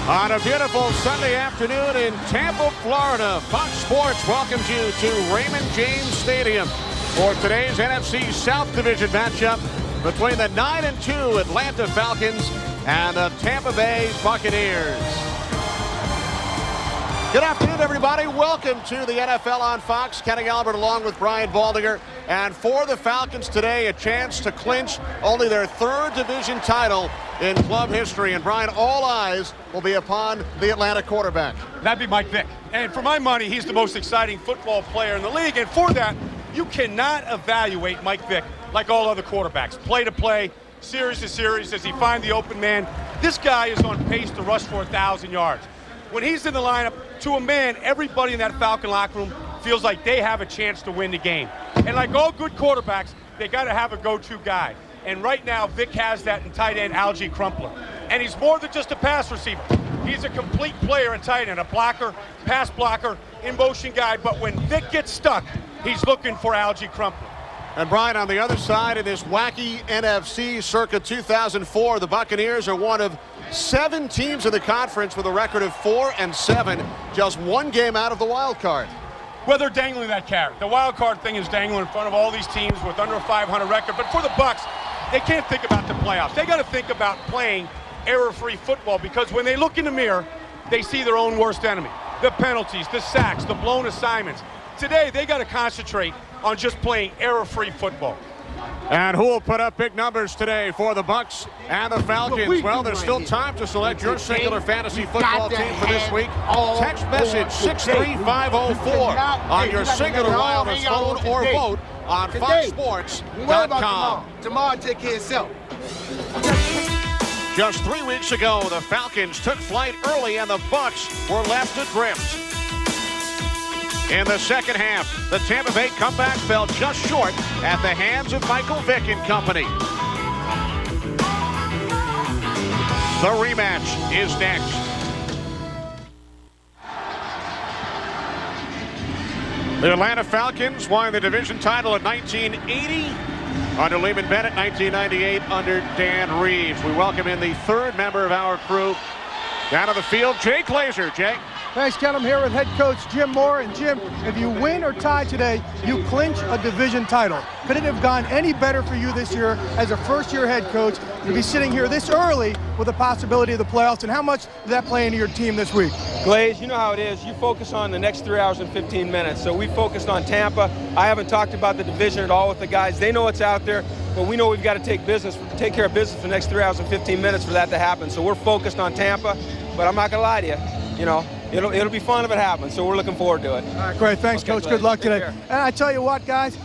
On a beautiful Sunday afternoon in Tampa, Florida, Fox Sports welcomes you to Raymond James Stadium for today's NFC South Division matchup between the 9-2 Atlanta Falcons and the Tampa Bay Buccaneers. Good afternoon, everybody. Welcome to the NFL on Fox. Kenny Albert along with Brian Baldinger. And for the Falcons today, a chance to clinch only their third division title in club history. And Brian, all eyes will be upon the Atlanta quarterback. That'd be Mike Vick. And for my money, he's the most exciting football player in the league. And for that, you cannot evaluate Mike Vick like all other quarterbacks. Play to play, series to series. Does he find the open man? This guy is on pace to rush for 1,000 yards. When he's in the lineup, to a man, everybody in that Falcon locker room feels like they have a chance to win the game. And like all good quarterbacks, they got to have a go-to guy. And right now, Vick has that in tight end Algie Crumpler. And he's more than just a pass receiver. He's a complete player in tight end, a blocker, pass blocker, in-motion guy. But when Vick gets stuck, he's looking for Algie Crumpler. And Brian, on the other side of this wacky NFC circa 2004, the Buccaneers are one of 7 teams in the conference with a record of 4-7, just one game out of the wild card. Well, they're dangling that carrot. The wild card thing is dangling in front of all these teams with under a 500 record. But for the Bucs, they can't think about the playoffs. They got to think about playing error-free football, because when they look in the mirror, they see their own worst enemy. The penalties, the sacks, the blown assignments. Today, they got to concentrate on just playing error-free football. And who will put up big numbers today for the Bucs and the Falcons? Well, there's still time to select your singular fantasy football team for this week. Text message 63504 on your singular wireless phone or vote on FoxSports.com. Tomorrow take care of itself. Just 3 weeks ago, the Falcons took flight early and the Bucs were left adrift. In the second half, the Tampa Bay comeback fell just short at the hands of Michael Vick and company. The rematch is next. The Atlanta Falcons won the division title in 1980 under Lehman Bennett, 1998 under Dan Reeves. We welcome in the third member of our crew down on the field, Jay Glazer. Jay. Thanks, Ken. I'm here with head coach Jim Mora. And Jim, if you win or tie today, you clinch a division title. Could it have gone any better for you this year as a first-year head coach to be sitting here this early with the possibility of the playoffs? And how much did that play into your team this week? Glaze, you know how it is. You focus on the next 3 hours and 15 minutes. So we focused on Tampa. I haven't talked about the division at all with the guys. They know what's out there, but we know we've got to take care of business for the next 3 hours and 15 minutes for that to happen. So we're focused on Tampa, but I'm not going to lie to you. You know, it'll be fun if it happens, so we're looking forward to it. All right, great. Thanks, Coach. Good luck today. And I tell you what, guys,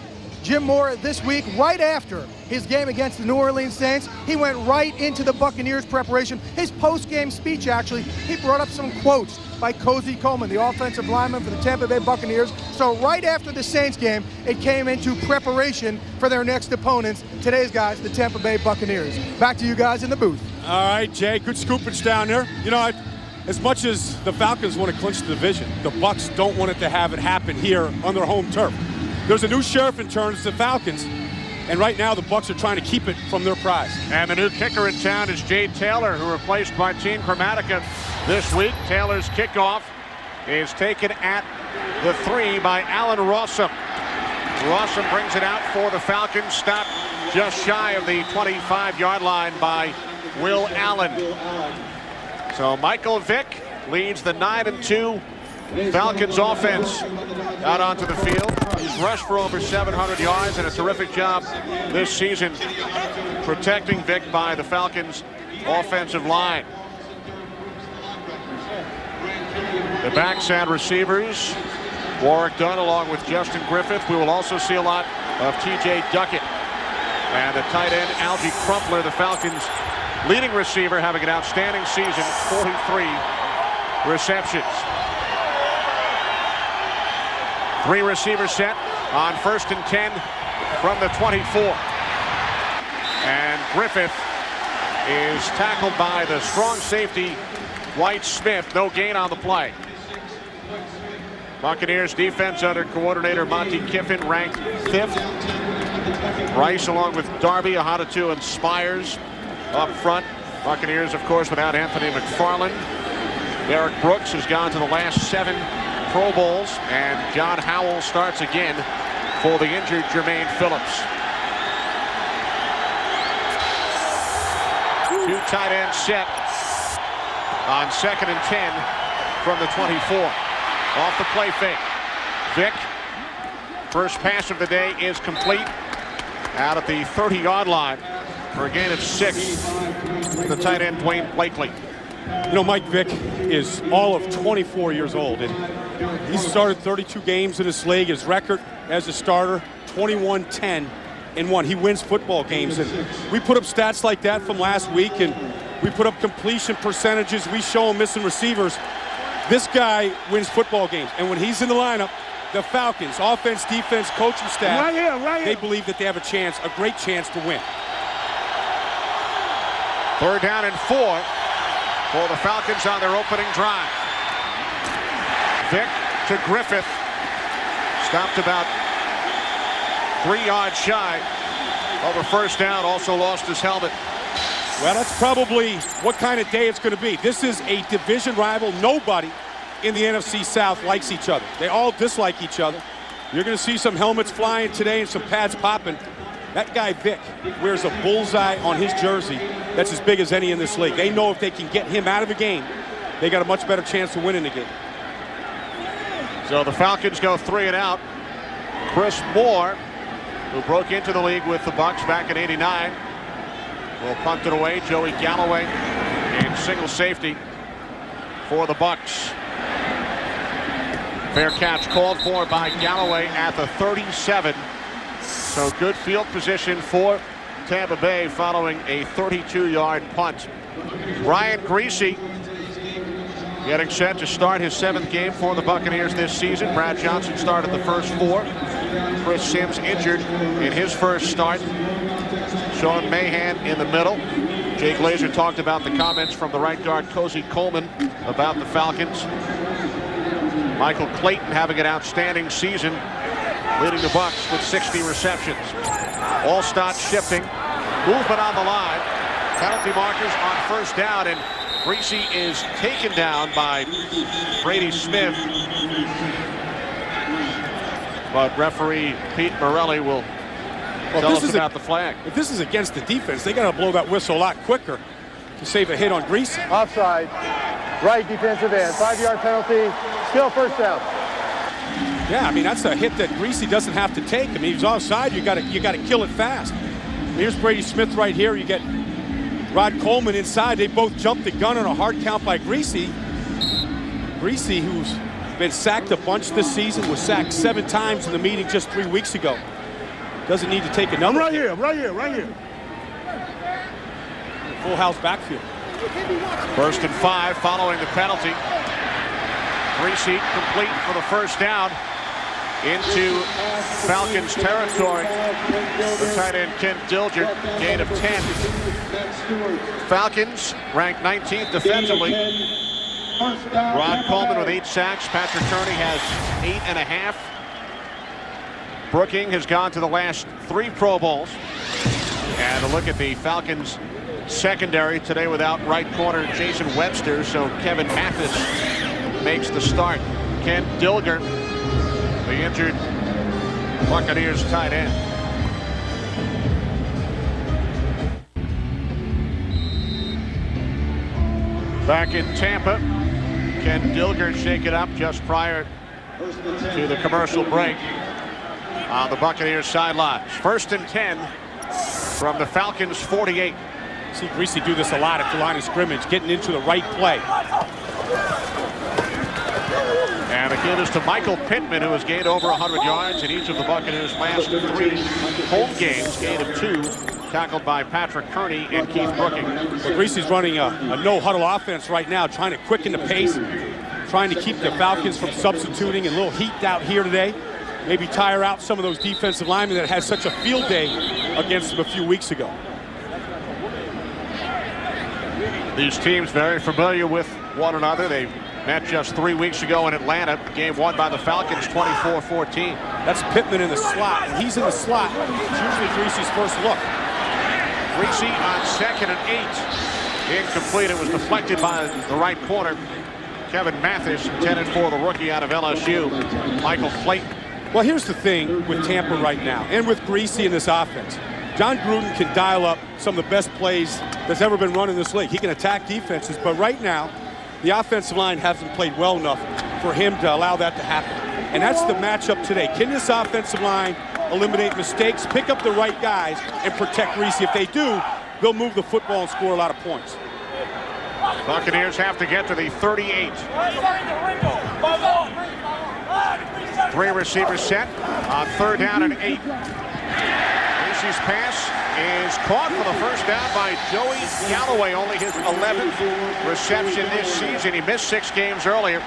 Jim Mora this week, right after his game against the New Orleans Saints, he went right into the Buccaneers preparation. His post-game speech, actually, he brought up some quotes by Cozy Coleman, the offensive lineman for the Tampa Bay Buccaneers. So right after the Saints game, it came into preparation for their next opponents. Today's guys, the Tampa Bay Buccaneers. Back to you guys in the booth. All right, Jay, good scoopage down there. You know, as much as the Falcons want to clinch the division, the Bucs don't want it to have it happen here on their home turf. There's a new sheriff in turn, it's the Falcons, and right now the Bucs are trying to keep it from their prize. And the new kicker in town is Jay Taylor, who replaced Martin Chromatica this week. Taylor's kickoff is taken at the 3 by Alan Rossum. Rossum brings it out for the Falcons, stopped just shy of the 25-yard line by Will Allen. So Michael Vick leads the 9-2 Falcons offense out onto the field. He's rushed for over 700 yards and a terrific job this season protecting Vick by the Falcons offensive line. The backs and receivers, Warwick Dunn along with Justin Griffith. We will also see a lot of TJ Duckett. And the tight end Algie Crumpler, the Falcons leading receiver, having an outstanding season, 43 receptions. 3 receivers set on 1st and 10 from the 24. And Griffith is tackled by the strong safety, Dwight Smith. No gain on the play. Buccaneers defense under coordinator Monty Kiffin ranked 5th. Rice along with Darby, Ahadatu, and Spires up front. Buccaneers, of course, without Anthony McFarland. Derek Brooks has gone to the last 7 Pro Bowls, and John Howell starts again for the injured Jermaine Phillips. 2 tight ends set on 2nd and 10 from the 24. Off the play fake. Vick, first pass of the day is complete out at the 30-yard line for a gain of 6. The tight end Dwayne Blakely. You know, Mike Vick is all of 24 years old, and he's started 32 games in this league. His record as a starter, 21-10-1. He wins football games, and we put up stats like that from last week, and we put up completion percentages. We show him missing receivers. This guy wins football games, and when he's in the lineup, the Falcons, offense, defense, coaching staff, they believe that they have a chance, a great chance to win. 3rd down and 4 for the Falcons on their opening drive. Vick to Griffith. Stopped about 3 yards shy of a first down. Also lost his helmet. Well, that's probably what kind of day it's going to be. This is a division rival. Nobody in the NFC South likes each other. They all dislike each other. You're going to see some helmets flying today and some pads popping. That guy Vick wears a bullseye on his jersey that's as big as any in this league. They know if they can get him out of the game, they got a much better chance of winning the game. So the Falcons go 3 and out. Chris Moore, who broke into the league with the Bucs back in '89, will punt it away. Joey Galloway in single safety for the Bucs. Fair catch called for by Galloway at the 37. So good field position for Tampa Bay following a 32-yard punt. Ryan Greasy getting set to start his 7th game for the Buccaneers this season. Brad Johnson started the first 4. Chris Sims injured in his first start. Sean Mahan in the middle. Jay Glazer talked about the comments from the right guard Cozy Coleman about the Falcons. Michael Clayton having an outstanding season, leading the Bucs with 60 receptions. All starts shifting. Movement on the line. Penalty markers on first down, and Greasy is taken down by Brady Smith. But referee Pete Morelli will tell us about the flag. If this is against the defense, they got to blow that whistle a lot quicker to save a hit on Greasy. Offside. Right defensive end. 5-yard penalty. Still first down. Yeah, I mean, that's a hit that Greasy doesn't have to take. I mean, he's offside. You got to kill it fast. Here's Brady Smith right here. You get Rod Coleman inside. They both jumped the gun on a hard count by Greasy. Greasy, who's been sacked a bunch this season, was sacked 7 times in the meeting just 3 weeks ago. Doesn't need to take another. Right here. Full house backfield. 1st and 5 following the penalty. Greasy complete for the first down into Falcons territory. The tight end Ken Dilger, gain of 10. Falcons ranked 19th defensively. Rod Coleman with 8 sacks. Patrick Kearney has 8.5. Brooking has gone to the last 3 Pro Bowls. And a look at the Falcons secondary today without right corner Jason Webster, so Kevin Mathis makes the start. Ken Dilger, the injured Buccaneers tight end. Back in Tampa, Ken Dilger shaken up just prior to the commercial break on the Buccaneers sidelines. 1st and 10 from the Falcons 48. See Greasy do this a lot at the line of scrimmage, getting into the right play. And the give is to Michael Pittman, who has gained over 100 yards in each of the Buccaneers' last 3 home games. Gain of 2, tackled by Patrick Kearney and Keith Brooking. Well, Greasy's running a no-huddle offense right now, trying to quicken the pace, trying to keep the Falcons from substituting, and a little heat out here today. Maybe tire out some of those defensive linemen that had such a field day against them a few weeks ago. These teams very familiar with one another. They met just 3 weeks ago in Atlanta. Game won by the Falcons 24-14. That's Pittman in the slot. When he's in the slot, it's usually Greasy's first look. Greasy on 2nd and 8. Incomplete. It was deflected by the right corner. Kevin Mathis, intended for the rookie out of LSU, Michael Clayton. Well, here's the thing with Tampa right now, and with Greasy in this offense. John Gruden can dial up some of the best plays that's ever been run in this league. He can attack defenses, but right now, the offensive line hasn't played well enough for him to allow that to happen. And that's the matchup today. Can this offensive line eliminate mistakes, pick up the right guys, and protect Greasy? If they do, they'll move the football and score a lot of points. Buccaneers have to get to the 38. 3 receivers set on 3rd down and 8. Greasy's pass is caught for the first down by Joey Galloway, only his 11th reception this season. He missed 6 games earlier.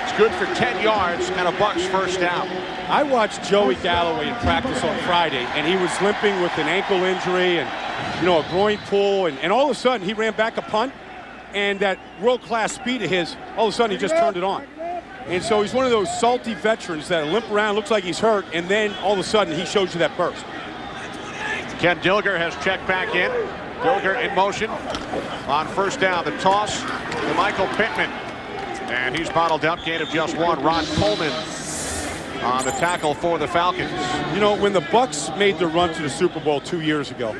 It's good for 10 yards and a Bucs first down. I watched Joey Galloway in practice on Friday, and he was limping with an ankle injury and, a groin pull, and all of a sudden he ran back a punt, and that world-class speed of his, all of a sudden he just turned it on. And so he's one of those salty veterans that limp around, looks like he's hurt, and then all of a sudden he shows you that burst. Ken Dilger has checked back in. Dilger in motion on first down. The toss to Michael Pittman. And he's bottled up, gain of just 1. Ron Coleman on the tackle for the Falcons. When the Bucs made the run to the Super Bowl 2 years ago,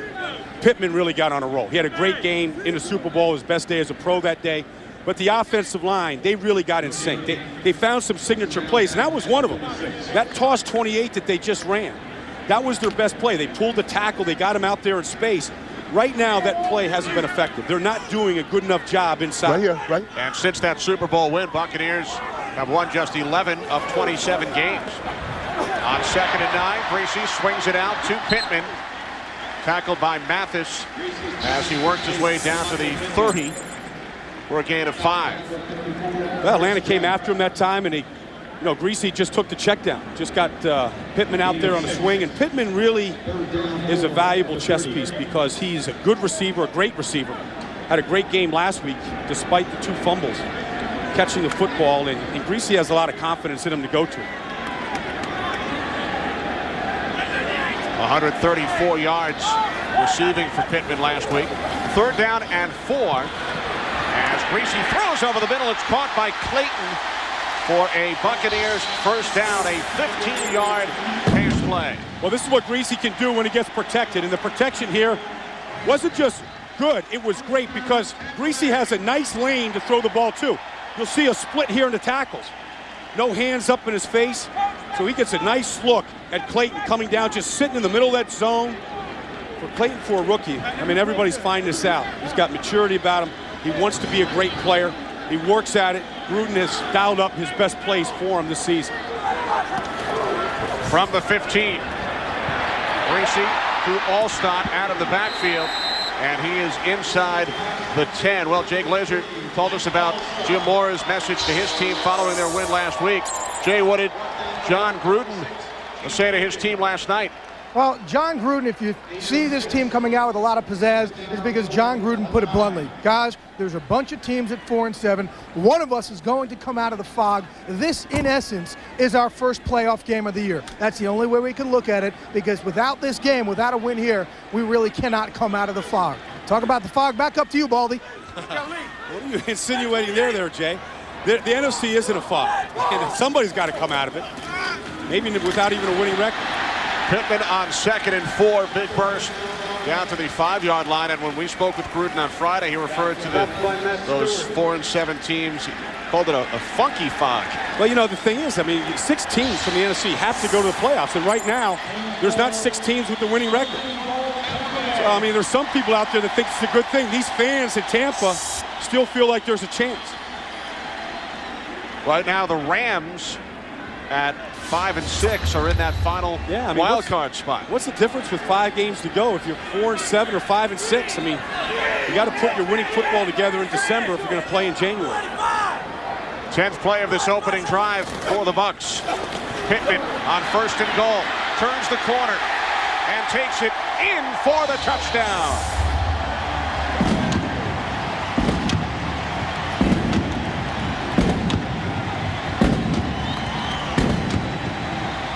Pittman really got on a roll. He had a great game in the Super Bowl, his best day as a pro that day. But the offensive line, they really got in sync. They found some signature plays, and that was one of them. That toss 28 that they just ran, that was their best play. They pulled the tackle. They got him out there in space. Right now, that play hasn't been effective. They're not doing a good enough job inside. Right here, right? And since that Super Bowl win, Buccaneers have won just 11 of 27 games. On 2nd and 9, Greasy swings it out to Pittman. Tackled by Mathis as he works his way down to the 30 for a gain of 5. Well, Atlanta came after him that time, and Greasy just took the check down. Just got Pittman out there on a swing, and Pittman really is a valuable chess piece because he's a good receiver, a great receiver. Had a great game last week despite the 2 fumbles, catching the football, and Greasy has a lot of confidence in him to go to. 134 yards receiving for Pittman last week. 3rd down and 4. As Greasy throws over the middle, it's caught by Clayton for a Buccaneers first down, a 15-yard pass play. Well, this is what Greasy can do when he gets protected, and the protection here wasn't just good, it was great because Greasy has a nice lane to throw the ball to. You'll see a split here in the tackles. No hands up in his face, so he gets a nice look at Clayton coming down, just sitting in the middle of that zone. For Clayton, for a rookie, everybody's finding this out. He's got maturity about him. He wants to be a great player. He works at it. Gruden has dialed up his best plays for him this season. From the 15, Greasy to Alstott out of the backfield, and he is inside the 10. Well, Jay Glazer told us about Jim Mora's message to his team following their win last week. Jay, what did John Gruden say to his team last night? Well, John Gruden, if you see this team coming out with a lot of pizzazz, is because John Gruden put it bluntly. Guys, there's a bunch of teams at 4-7. One of us is going to come out of the fog. This, in essence, is our first playoff game of the year. That's the only way we can look at it, because without this game, without a win here, we really cannot come out of the fog. Talk about the fog. Back up to you, Baldy. What are you insinuating there, Jay? The NFC isn't a fog. Somebody's got to come out of it. Maybe without even a winning record. Pittman on 2nd and 4, big burst down to the 5-yard line. And when we spoke with Gruden on Friday, he referred to those 4-7 teams. He called it a funky fog. Well, the thing is, 6 teams from the NFC have to go to the playoffs. And right now, there's not 6 teams with the winning record. So, there's some people out there that think it's a good thing. These fans in Tampa still feel like there's a chance. Right now, the Rams at 5-6 are in that final wild card spot. What's the difference with 5 games to go if you're 4-7 or 5-6? You got to put your winning football together in December if you're going to play in January. 10th play of this opening drive for the Bucs. Pittman on 1st and goal, turns the corner and takes it in for the touchdown.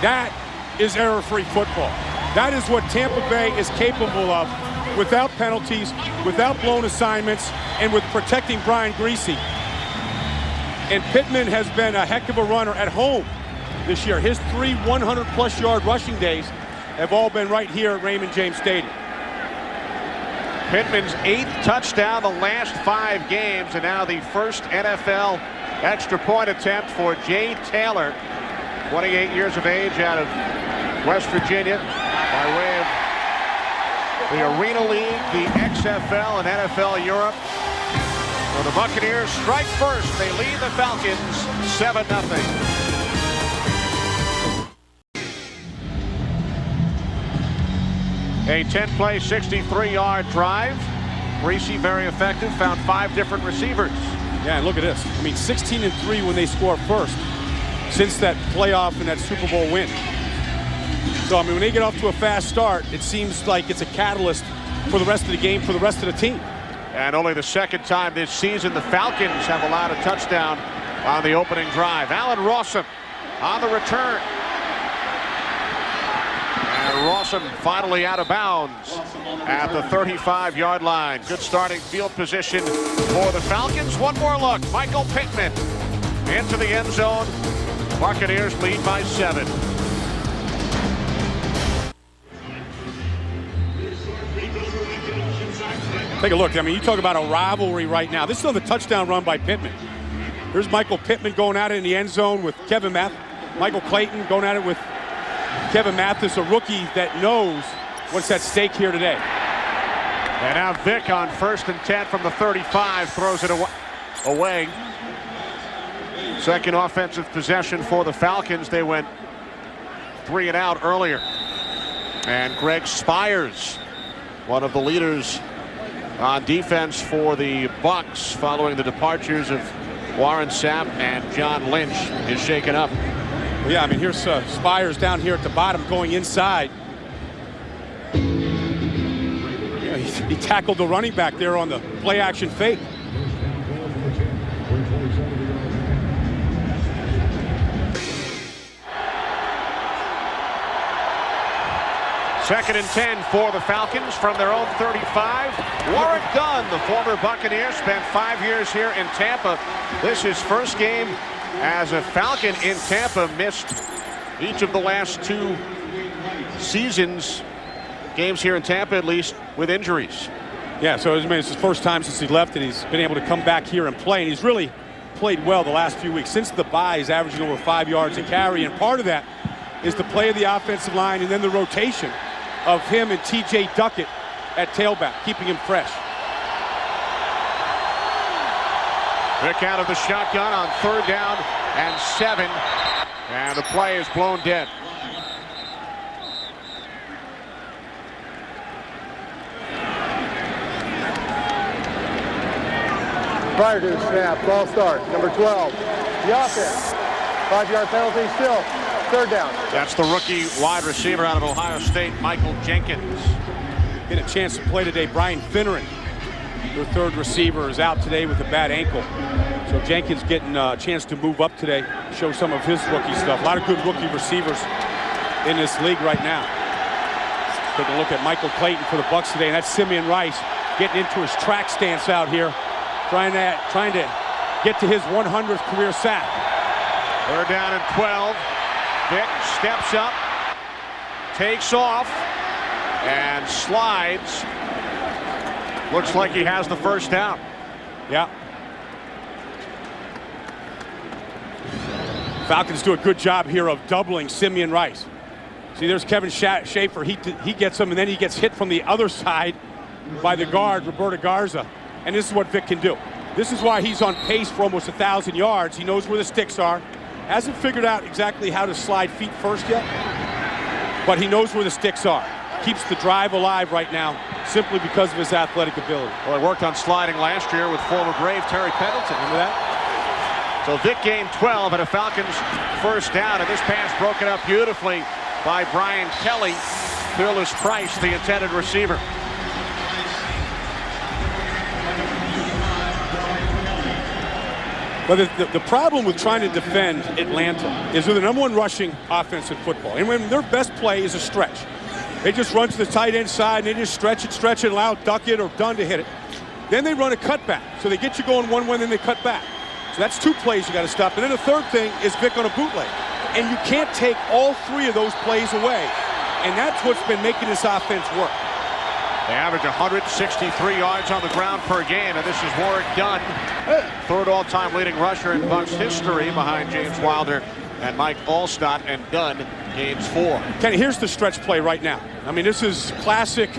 That is error-free football. That is what Tampa Bay is capable of without penalties, without blown assignments, and with protecting Brian Greasy. And Pittman has been a heck of a runner at home this year. His 3 100-plus yard rushing days have all been right here at Raymond James Stadium. Pittman's 8th touchdown the last 5 games, and now the first NFL extra point attempt for Jay Taylor, 28 years of age, out of West Virginia, by way of the Arena League, the XFL, and NFL Europe. So the Buccaneers strike first. They lead the Falcons 7-0. A 10-play, 63-yard drive. Reese very effective, found 5 different receivers. Yeah, and look at this. I mean, 16-3 when they score first since that playoff and that Super Bowl win. So, I mean, when they get off to a fast start, it seems like it's a catalyst for the rest of the game, for the rest of the team. And only the second time this season the Falcons have allowed a touchdown on the opening drive. Allen Rossum on the return. And Rossum finally out of bounds at the 35-yard line. Good starting field position for the Falcons. One more look. Michael Pittman into the end zone. Buccaneers lead by 7. Take a look. I mean, you talk about a rivalry right now. This is another touchdown run by Pittman. Here's Michael Pittman going at it in the end zone with Kevin Mathis. Michael Clayton going at it with Kevin Mathis, a rookie that knows what's at stake here today. And now Vick on 1st and 10 from the 35 throws it away. Second offensive possession for the Falcons. They went 3 and out earlier. And Greg Spires, one of the leaders on defense for the Bucs following the departures of Warren Sapp and John Lynch, is shaken up. Well, yeah, I mean, here's Spires down here at the bottom going inside. Yeah, he tackled the running back there on the play action fake. Second and 10 for the Falcons from their own 35. Warren Dunn, the former Buccaneer, spent 5 years here in Tampa. This is his first game as a Falcon in Tampa. Missed each of the last 2 seasons, games here in Tampa at least, with injuries. Yeah, so it's his first time since he left, and he's been able to come back here and play. And he's really played well the last few weeks. Since the bye, he's averaging over 5 yards a carry, and part of that is the play of the offensive line and then the rotation of him and T.J. Duckett at tailback, keeping him fresh. Vick out of the shotgun on 3rd down and 7. And the play is blown dead. Prior to the snap, ball start, number 12. The offense, 5-yard penalty, still 3rd down. That's the rookie wide receiver out of Ohio State, Michael Jenkins. Get a chance to play today. Brian Finneran, their 3rd receiver, is out today with a bad ankle. So Jenkins getting a chance to move up today, show some of his rookie stuff. A lot of good rookie receivers in this league right now. Take a look at Michael Clayton for the Bucs today, and that's Simeon Rice getting into his track stance out here, trying to get to his 100th career sack. 3rd down and 12. Vick steps up, takes off, and slides. Looks like he has the 1st down. Yeah. Falcons do a good job here of doubling Simeon Rice. See, there's Kevin Schaefer. He gets him, and then he gets hit from the other side by the guard, Roberto Garza. And this is what Vick can do. This is why he's on pace for almost 1,000 yards. He knows where the sticks are. Hasn't figured out exactly how to slide feet first yet, but he knows where the sticks are. Keeps the drive alive right now simply because of his athletic ability. Well, he worked on sliding last year with former Brave Terry Pendleton. Remember that? So Vick gained 12 and a Falcons 1st down, and this pass broken up beautifully by Brian Kelly. Fearless Price, the intended receiver. But the problem with trying to defend Atlanta is they're the #1 rushing offense in football. And when their best play is a stretch, they just run to the tight end side and they just stretch it, and allow Duckett or Dunn to hit it. Then they run a cutback. So they get you going one way, then they cut back. So that's 2 plays you got to stop. And then the third thing is Vic on a bootleg. And you can't take all 3 of those plays away. And that's what's been making this offense work. They average 163 yards on the ground per game, and this is Warwick Dunn, third all-time leading rusher in Bucs history behind James Wilder and Mike Allstott, and Dunn gains 4. Kenny, here's the stretch play right now. I mean, this is classic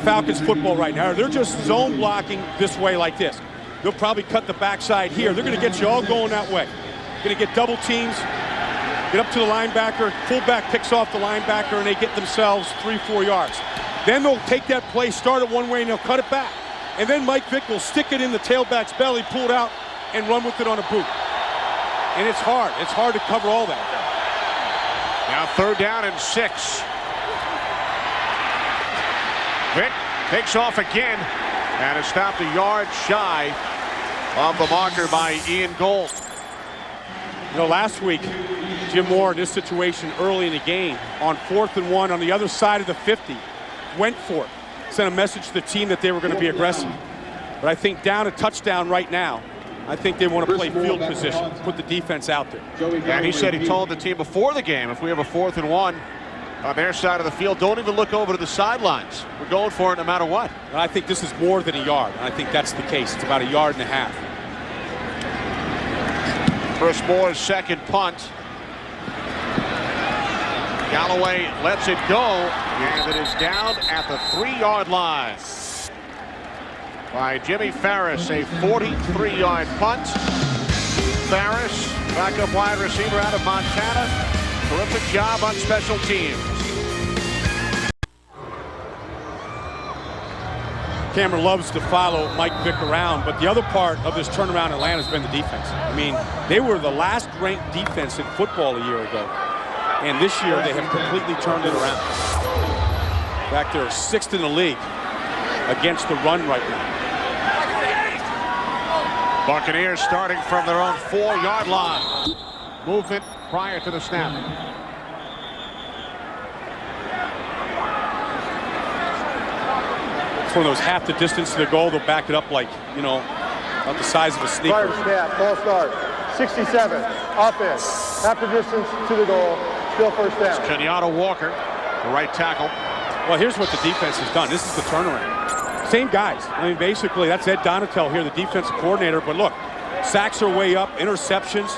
Falcons football right now. They're just zone blocking this way like this. They'll probably cut the backside here. They're going to get you all going that way. Going to get double teams, get up to the linebacker, fullback picks off the linebacker, and they get themselves 3-4 yards. Then they'll take that play, start it one way, and they'll cut it back. And then Mike Vick will stick it in the tailback's belly, pull it out, and run with it on a boot. And it's hard. It's hard to cover all that. Now 3rd down and 6. Vick takes off again, and is stopped a yard shy of the marker by Ian Gold. You know, last week, Jim Mora in this situation early in the game on 4th and 1 on the other side of the 50. Went for it, sent a message to the team that they were going to be aggressive. But I think down a touchdown right now, I think they want to play field position, put the defense out there. And he said he told the team before the game, if we have a 4th and 1 on their side of the field, don't even look over to the sidelines. We're going for it no matter what. And I think this is more than a yard. And I think that's the case. It's about a yard and a half. Chris Moore's second punt. Galloway lets it go, and it is down at the 3-yard line by Jimmy Farris, a 43-yard punt. Farris, backup wide receiver out of Montana. Terrific job on special teams. Cameron loves to follow Mike Vick around, but the other part of this turnaround in Atlanta has been the defense. I mean, they were the last ranked defense in football a year ago. And this year, they have completely turned it around. In fact, they're 6th in the league against the run right now. Buccaneers starting from their own 4-yard line. Movement prior to the snap. It's one of those half the distance to the goal. They'll back it up like, you know, about the size of a sneaker. Snap, false start. 67, offense. Half the distance to the goal. Still first down. Kenyatta Walker, the right tackle. Well, here's what the defense has done. This is the turnaround. Same guys. I mean, basically, that's Ed Donatel here, the defensive coordinator. But look, sacks are way up, interceptions.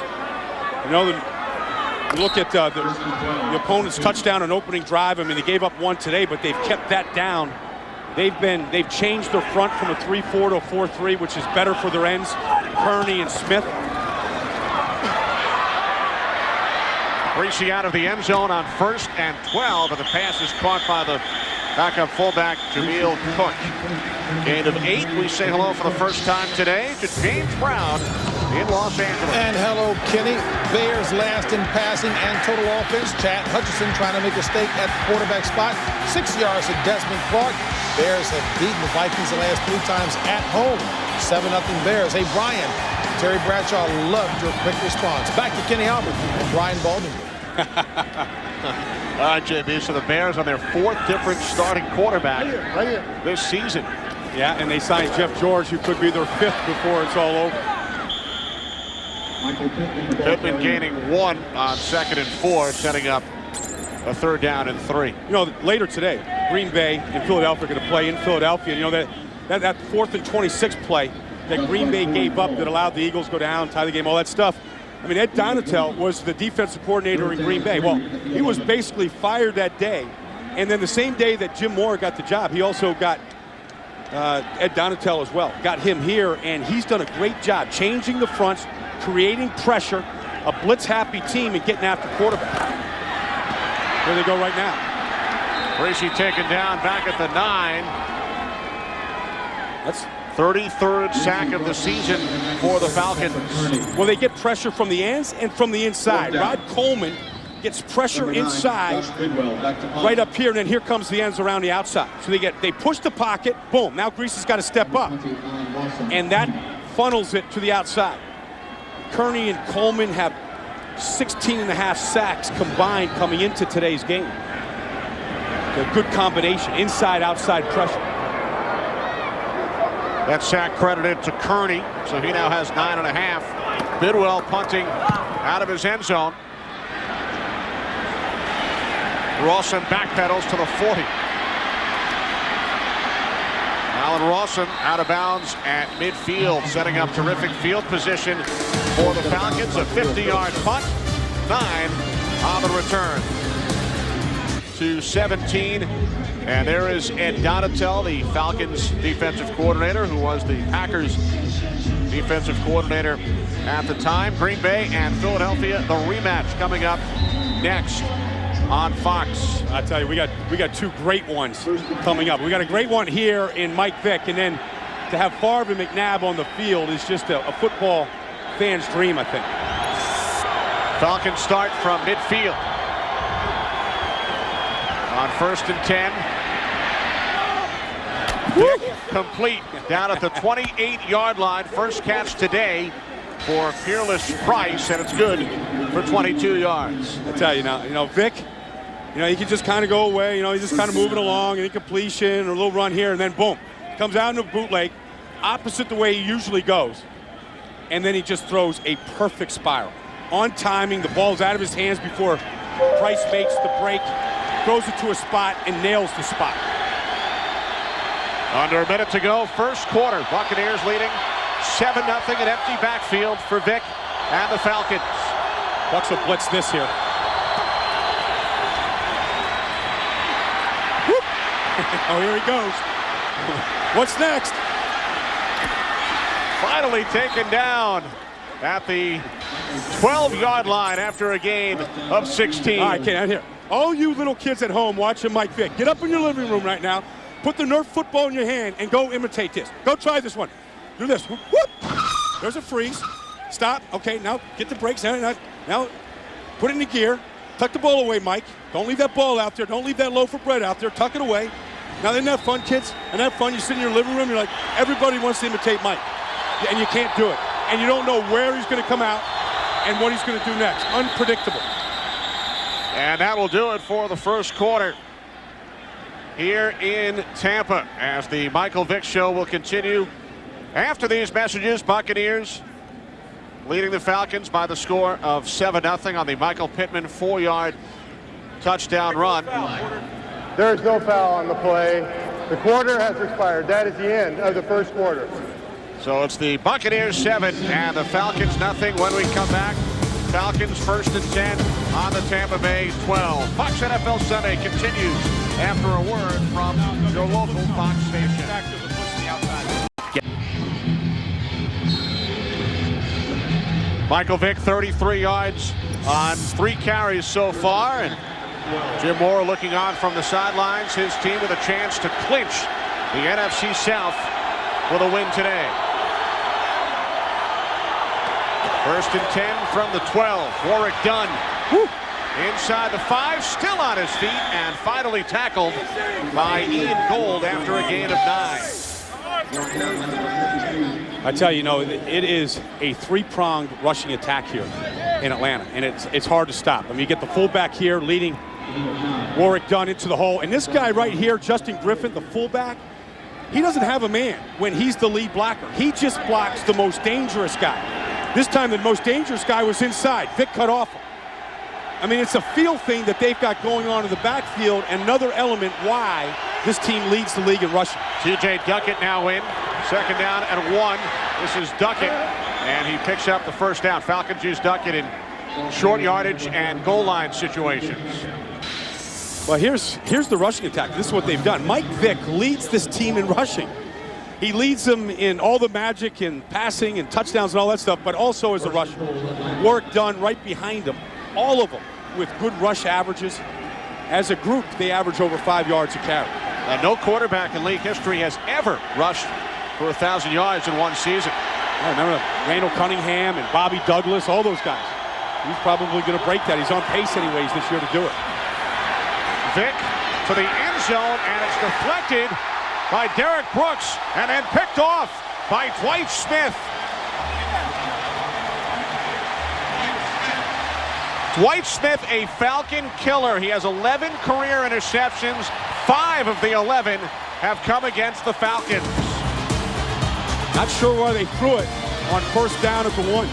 You know, you look at the opponent's touchdown and opening drive. I mean, they gave up 1 today, but they've kept that down. They've changed their front from a 3-4 to a 4-3, which is better for their ends, Kearney and Smith. Greasy out of the end zone on 1st and 12, and the pass is caught by the backup fullback, Jameel Cook. Gain of 8. We say hello for the first time today to James Brown in Los Angeles. And hello, Kenny. Bears last in passing and total offense. Chad Hutchinson trying to make a stake at the quarterback spot. 6 yards to Desmond Clark. Bears have beaten the Vikings the last 3 times at home. 7-0 Bears. Hey, Brian. Terry Bradshaw loved your quick response. Back to Kenny Albert and Brian Baldwin. All right, JB, so the Bears on their 4th different starting quarterback this season. Yeah, and they signed Jeff George, who could be their 5th before it's all over. Pittman gaining 1 on 2nd and 4, setting up a 3rd down and 3. You know, later today, Green Bay and Philadelphia are going to play in Philadelphia. You know, that 4th and 26 play that Green Bay gave up that allowed the Eagles go down, tie the game, all that stuff. I mean, Ed Donatel was the defensive coordinator in Green Bay. Well, he was basically fired that day. And then the same day that Jim Mora got the job, he also got Ed Donatel as well. Got him here, and he's done a great job changing the fronts, creating pressure, a blitz-happy team, and getting after quarterback. There they go right now. Gracie taken down back at the 9. That's 33rd sack of the season for the Falcons. Well, they get pressure from the ends and from the inside. Rod Coleman gets pressure inside right up here, and then here comes the ends around the outside. So they push the pocket, boom. Now Greasy's got to step up, and that funnels it to the outside. Kearney and Coleman have 16.5 sacks combined coming into today's game. A good combination, inside-outside pressure. That sack credited to Kearney, so he now has 9.5. Bidwell punting out of his end zone. Rawson backpedals to the 40. Allen Rawson out of bounds at midfield, setting up terrific field position for the Falcons. A 50-yard punt, 9 on the return. To 17, and there is Ed Donatel, the Falcons defensive coordinator, who was the Packers defensive coordinator at the time. Green Bay and Philadelphia, the rematch coming up next on Fox. I tell you, we got two great ones coming up. We got a great one here in Mike Vick, and then to have Favre and McNabb on the field is just a football fan's dream, I think. Falcons start from midfield. On 1st and 10. Vick complete down at the 28-yard line. First catch today for Fearless Price, and it's good for 22 yards. I tell you now, Vick, he can just kind of go away. He's just kind of moving along, and incompletion or a little run here, and then boom, comes out in a bootleg, opposite the way he usually goes, and then he just throws a perfect spiral. On timing, the ball's out of his hands before Price makes the break, throws it to a spot, and nails the spot. Under a minute to go, first quarter. Buccaneers leading 7-0, an empty backfield for Vick and the Falcons. Bucs will blitz this here. Oh, here he goes. What's next? Finally taken down at the 12-yard line after a gain of 16. All right, okay, out here. All you little kids at home watching Mike Vick, get up in your living room right now, put the Nerf football in your hand, and go imitate this. Go try this one. Do this. Whoop. There's a freeze. Stop. Okay, now get the brakes. Now put it into gear. Tuck the ball away, Mike. Don't leave that ball out there. Don't leave that loaf of bread out there. Tuck it away. Now, isn't that fun, kids? Isn't that fun? You sit in your living room, you're like, everybody wants to imitate Mike. And you can't do it. And you don't know where he's going to come out and what he's going to do next. Unpredictable. And that will do it for the first quarter here in Tampa, as the Michael Vick Show will continue after these messages. Buccaneers leading the Falcons by the score of 7-0 on the Michael Pittman 4-yard touchdown run. There is no foul on the play. The quarter has expired. That is the end of the first quarter. So it's the Buccaneers 7 and the Falcons nothing. When we come back, Falcons 1st and 10 on the Tampa Bay 12. Fox NFL Sunday continues after a word from your local Fox station. Michael Vick, 33 yards on 3 carries so far, and Jim Mora looking on from the sidelines. His team with a chance to clinch the NFC South with a win today. 1st and 10 from the 12. Warwick Dunn inside the 5, still on his feet, and finally tackled by Ian Gold after a gain of 9. I tell you, it is a 3-pronged rushing attack here in Atlanta, and it's hard to stop. I mean, you get the fullback here leading Warwick Dunn into the hole, and this guy right here, Justin Griffin, the fullback, he doesn't have a man when he's the lead blocker. He just blocks the most dangerous guy. This time the most dangerous guy was inside. Vick cut off him. I mean, it's a feel thing that they've got going on in the backfield, and another element why this team leads the league in rushing. TJ Duckett now in. 2nd down and 1. This is Duckett, and he picks up the first down. Falcons use Duckett in short yardage and goal line situations. Well, here's the rushing attack. This is what they've done. Mike Vick leads this team in rushing. He leads them in all the magic and passing and touchdowns and all that stuff, but also as a rusher. Work done right behind him. All of them with good rush averages. As a group, they average over 5 yards a carry. No quarterback in league history has ever rushed for 1,000 yards in one season. I remember Randall Cunningham and Bobby Douglas, all those guys. He's probably going to break that. He's on pace anyways this year to do it. Vick to the end zone, and it's deflected by Derek Brooks, and then picked off by Dwight Smith. Dwight Smith, a Falcon killer. He has 11 career interceptions. 5 of the 11 have come against the Falcons. Not sure why they threw it on 1st down at the 1.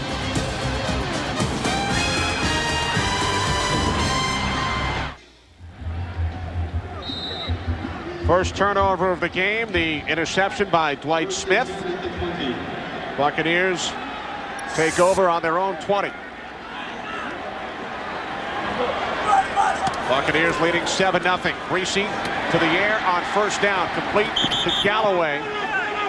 First turnover of the game, the interception by Dwight Smith. Buccaneers take over on their own 20. Buccaneers leading 7-0. Greasy to the air on first down, complete to Galloway,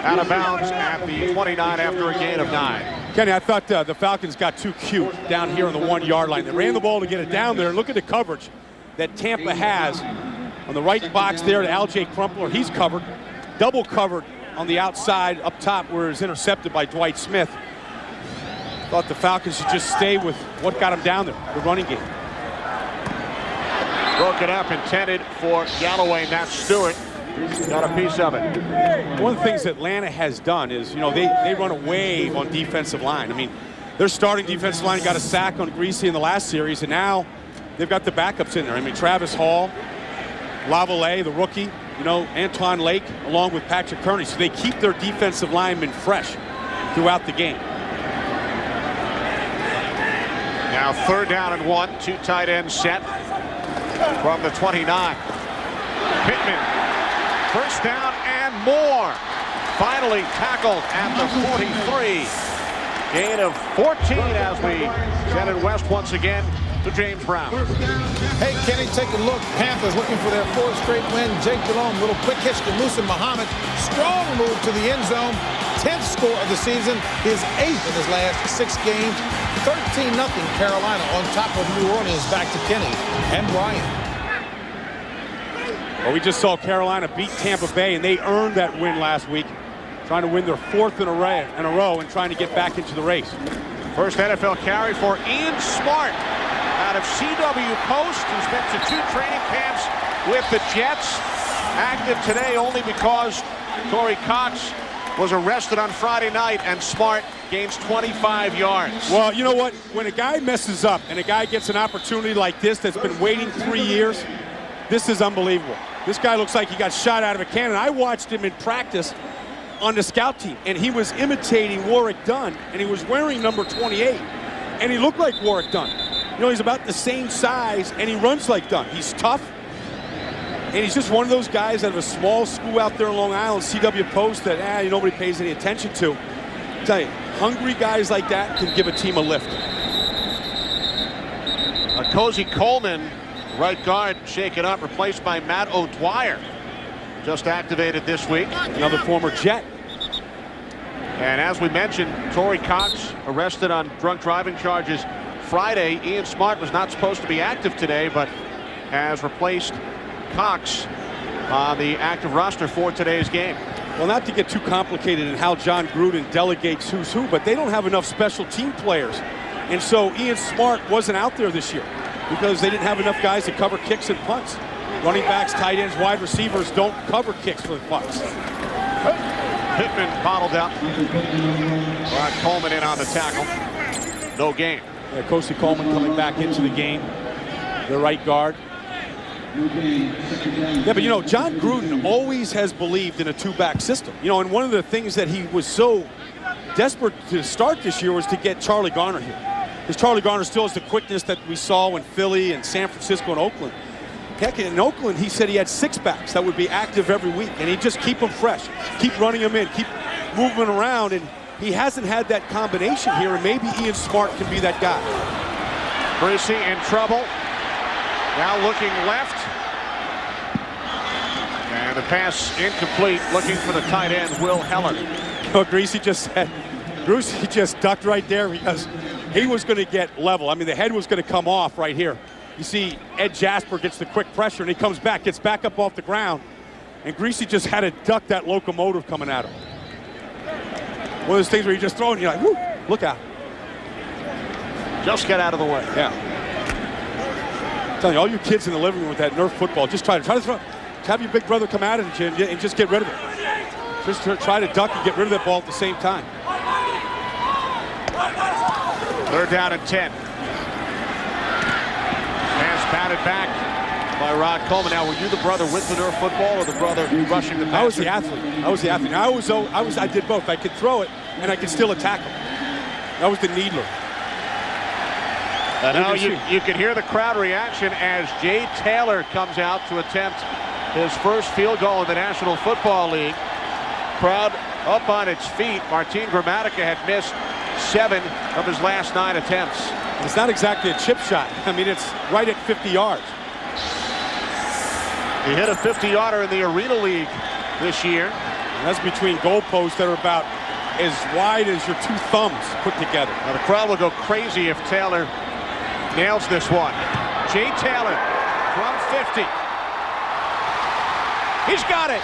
out of bounds at the 29 after a gain of 9. Kenny, I thought the Falcons got too cute down here on the 1-yard line. They ran the ball to get it down there. Look at the coverage that Tampa has on the right box there to L.J. Crumpler. He's covered, double covered on the outside up top where it's intercepted by Dwight Smith. Thought the Falcons should just stay with what got him down there, the running game. Broken up, intended for Galloway. Matt Stewart got a piece of it. One of the things Atlanta has done is, you know, they run a wave on defensive line. I mean, their starting defensive line got a sack on Greasy in the last series, and now they've got the backups in there. I mean, Travis Hall, Lavallee, the rookie, you know, Antoine Lake, along with Patrick Kearney. So they keep their defensive linemen fresh throughout the game. Now 3rd down and 1, 2 tight ends set from the 29. Pittman, first down and more. Finally tackled at the 43. Gain of 14 as we send it west once again to James Brown. Hey, Kenny, take a look. Panthers looking for their 4th straight win. Jake Delhomme, little quick hitch to Musa Muhammad. Strong move to the end zone. 10th score of the season. His 8th in his last 6 games. 13-0 Carolina on top of New Orleans. Back to Kenny and Brian. Well, we just saw Carolina beat Tampa Bay, and they earned that win last week, trying to win their 4th in a row and trying to get back into the race. First NFL carry for Ian Smart out of CW Post, who's been to 2 training camps with the Jets. Active today only because Torrey Cox was arrested on Friday night, and Smart gains 25 yards. Well, you know what? When a guy messes up and a guy gets an opportunity like this that's been waiting 3 years, this is unbelievable. This guy looks like he got shot out of a cannon. I watched him in practice on the scout team, and he was imitating Warwick Dunn, and he was wearing number 28, and he looked like Warwick Dunn. You know, he's about the same size, and he runs like Dunn. He's tough, and he's just one of those guys out of a small school out there in Long Island, CW Post, that nobody pays any attention to. I tell you, hungry guys like that can give a team a lift. Cozy Coleman, right guard, shaken up, replaced by Matt O'Dwyer. Just activated this week. Another former Jet. And as we mentioned, Torrey Cox arrested on drunk driving charges Friday. Ian Smart was not supposed to be active today, but has replaced Cox on the active roster for today's game. Well, not to get too complicated in how John Gruden delegates who's who, but they don't have enough special team players. And so Ian Smart wasn't out there this year because they didn't have enough guys to cover kicks and punts. Running backs, tight ends, wide receivers don't cover kicks for the punts. Pittman bottled up. Brought Coleman in on the tackle. No gain. Yeah, Cozy Coleman coming back into the game. The right guard. Yeah, but you know, John Gruden always has believed in a 2-back system. You know, and one of the things that he was so desperate to start this year was to get Charlie Garner here. Because Charlie Garner still has the quickness that we saw in Philly and San Francisco and Oakland. Heck, in Oakland, he said he had 6 backs that would be active every week, and he'd just keep them fresh, keep running them in, keep moving around, and he hasn't had that combination here, and maybe Ian Smart can be that guy. Greasy in trouble. Now looking left. And the pass incomplete, looking for the tight end, Will Heller. Oh, Greasy just ducked right there because he was going to get level. I mean, the head was going to come off right here. You see Ed Jasper gets the quick pressure, and he comes back, gets back up off the ground, and Greasy just had to duck that locomotive coming at him. One of those things where you just throw it and you're like, whoo, look out. Just get out of the way. Yeah. I'm telling you, all you kids in the living room with that Nerf football, just try to throw. Have your big brother come at it and just get rid of it. Just try to duck and get rid of that ball at the same time. 3rd down and 10. Pass batted back by Rod Coleman. Now, were you the brother with the Nerf football or the brother rushing the passer? I was the athlete. I did both. I could throw it and I could still attack him. That was the needler. And now you can hear the crowd reaction as Jay Taylor comes out to attempt his first field goal in the National Football League. Crowd up on its feet. Martin Gramatica had missed 7 of his last 9 attempts. It's not exactly a chip shot. I mean, it's right at 50 yards. He hit a 50-yarder in the Arena League this year. And that's between goalposts that are about as wide as your 2 thumbs put together. Now the crowd will go crazy if Taylor nails this one. Jay Taylor from 50. He's got it.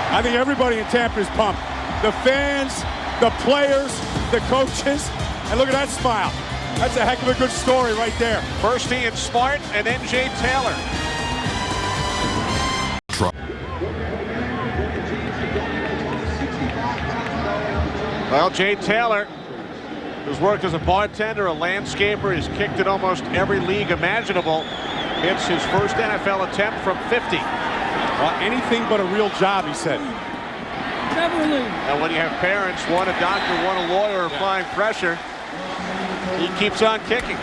I think everybody in Tampa is pumped. The fans, the players, the coaches, and look at that smile. That's a heck of a good story right there. First Ian Smart and then Jay Taylor. Well, Jay Taylor has worked as a bartender, a landscaper. He's kicked in almost every league imaginable. It's his first NFL attempt from 50. Well, anything but a real job, he said. And when you have parents, one a doctor, one a lawyer, applying pressure, he keeps on kicking.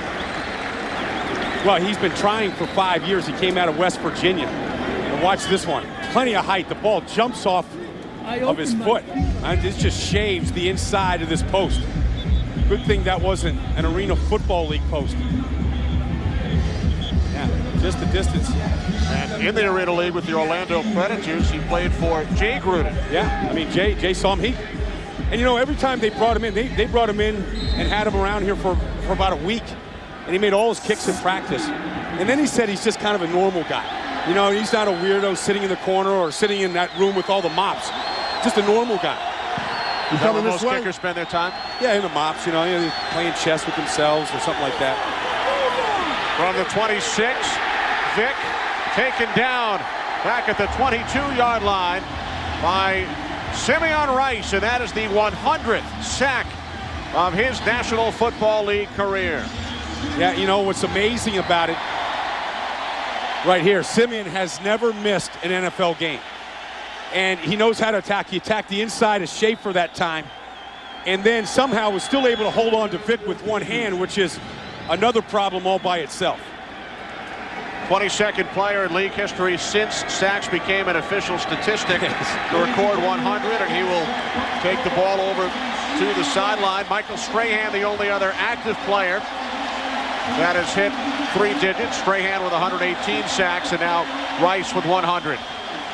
Well, he's been trying for 5 years. He came out of West Virginia. And watch this one. Plenty of height. The ball jumps off of his foot. And this just shaves the inside of this post. Good thing that wasn't an Arena Football League post. Yeah, just the distance. And in the Arena League with the Orlando Predators, he played for Jay Gruden. Yeah, I mean, Jay saw him. And you know, every time they brought him in, they brought him in and had him around here for about a week. And he made all his kicks in practice. And then he said he's just kind of a normal guy. You know, he's not a weirdo sitting in the corner or sitting in that room with all the mops. Just a normal guy. Is that where most kickers spend their time? Yeah, in the mops, you know, playing chess with themselves or something like that. From the 26, Vick taken down back at the 22-yard line by Simeon Rice, and that is the 100th sack of his National Football League career. Yeah, you know what's amazing about it right here, Simeon has never missed an NFL game. And he knows how to attack. He attacked the inside of Schaefer that time, and then somehow was still able to hold on to Vick with one hand, which is another problem all by itself. 22nd player in league history since sacks became an official statistic to record 100, and he will take the ball over to the sideline. Michael Strahan, the only other active player that has hit 3 digits. Strahan with 118 sacks, and now Rice with 100.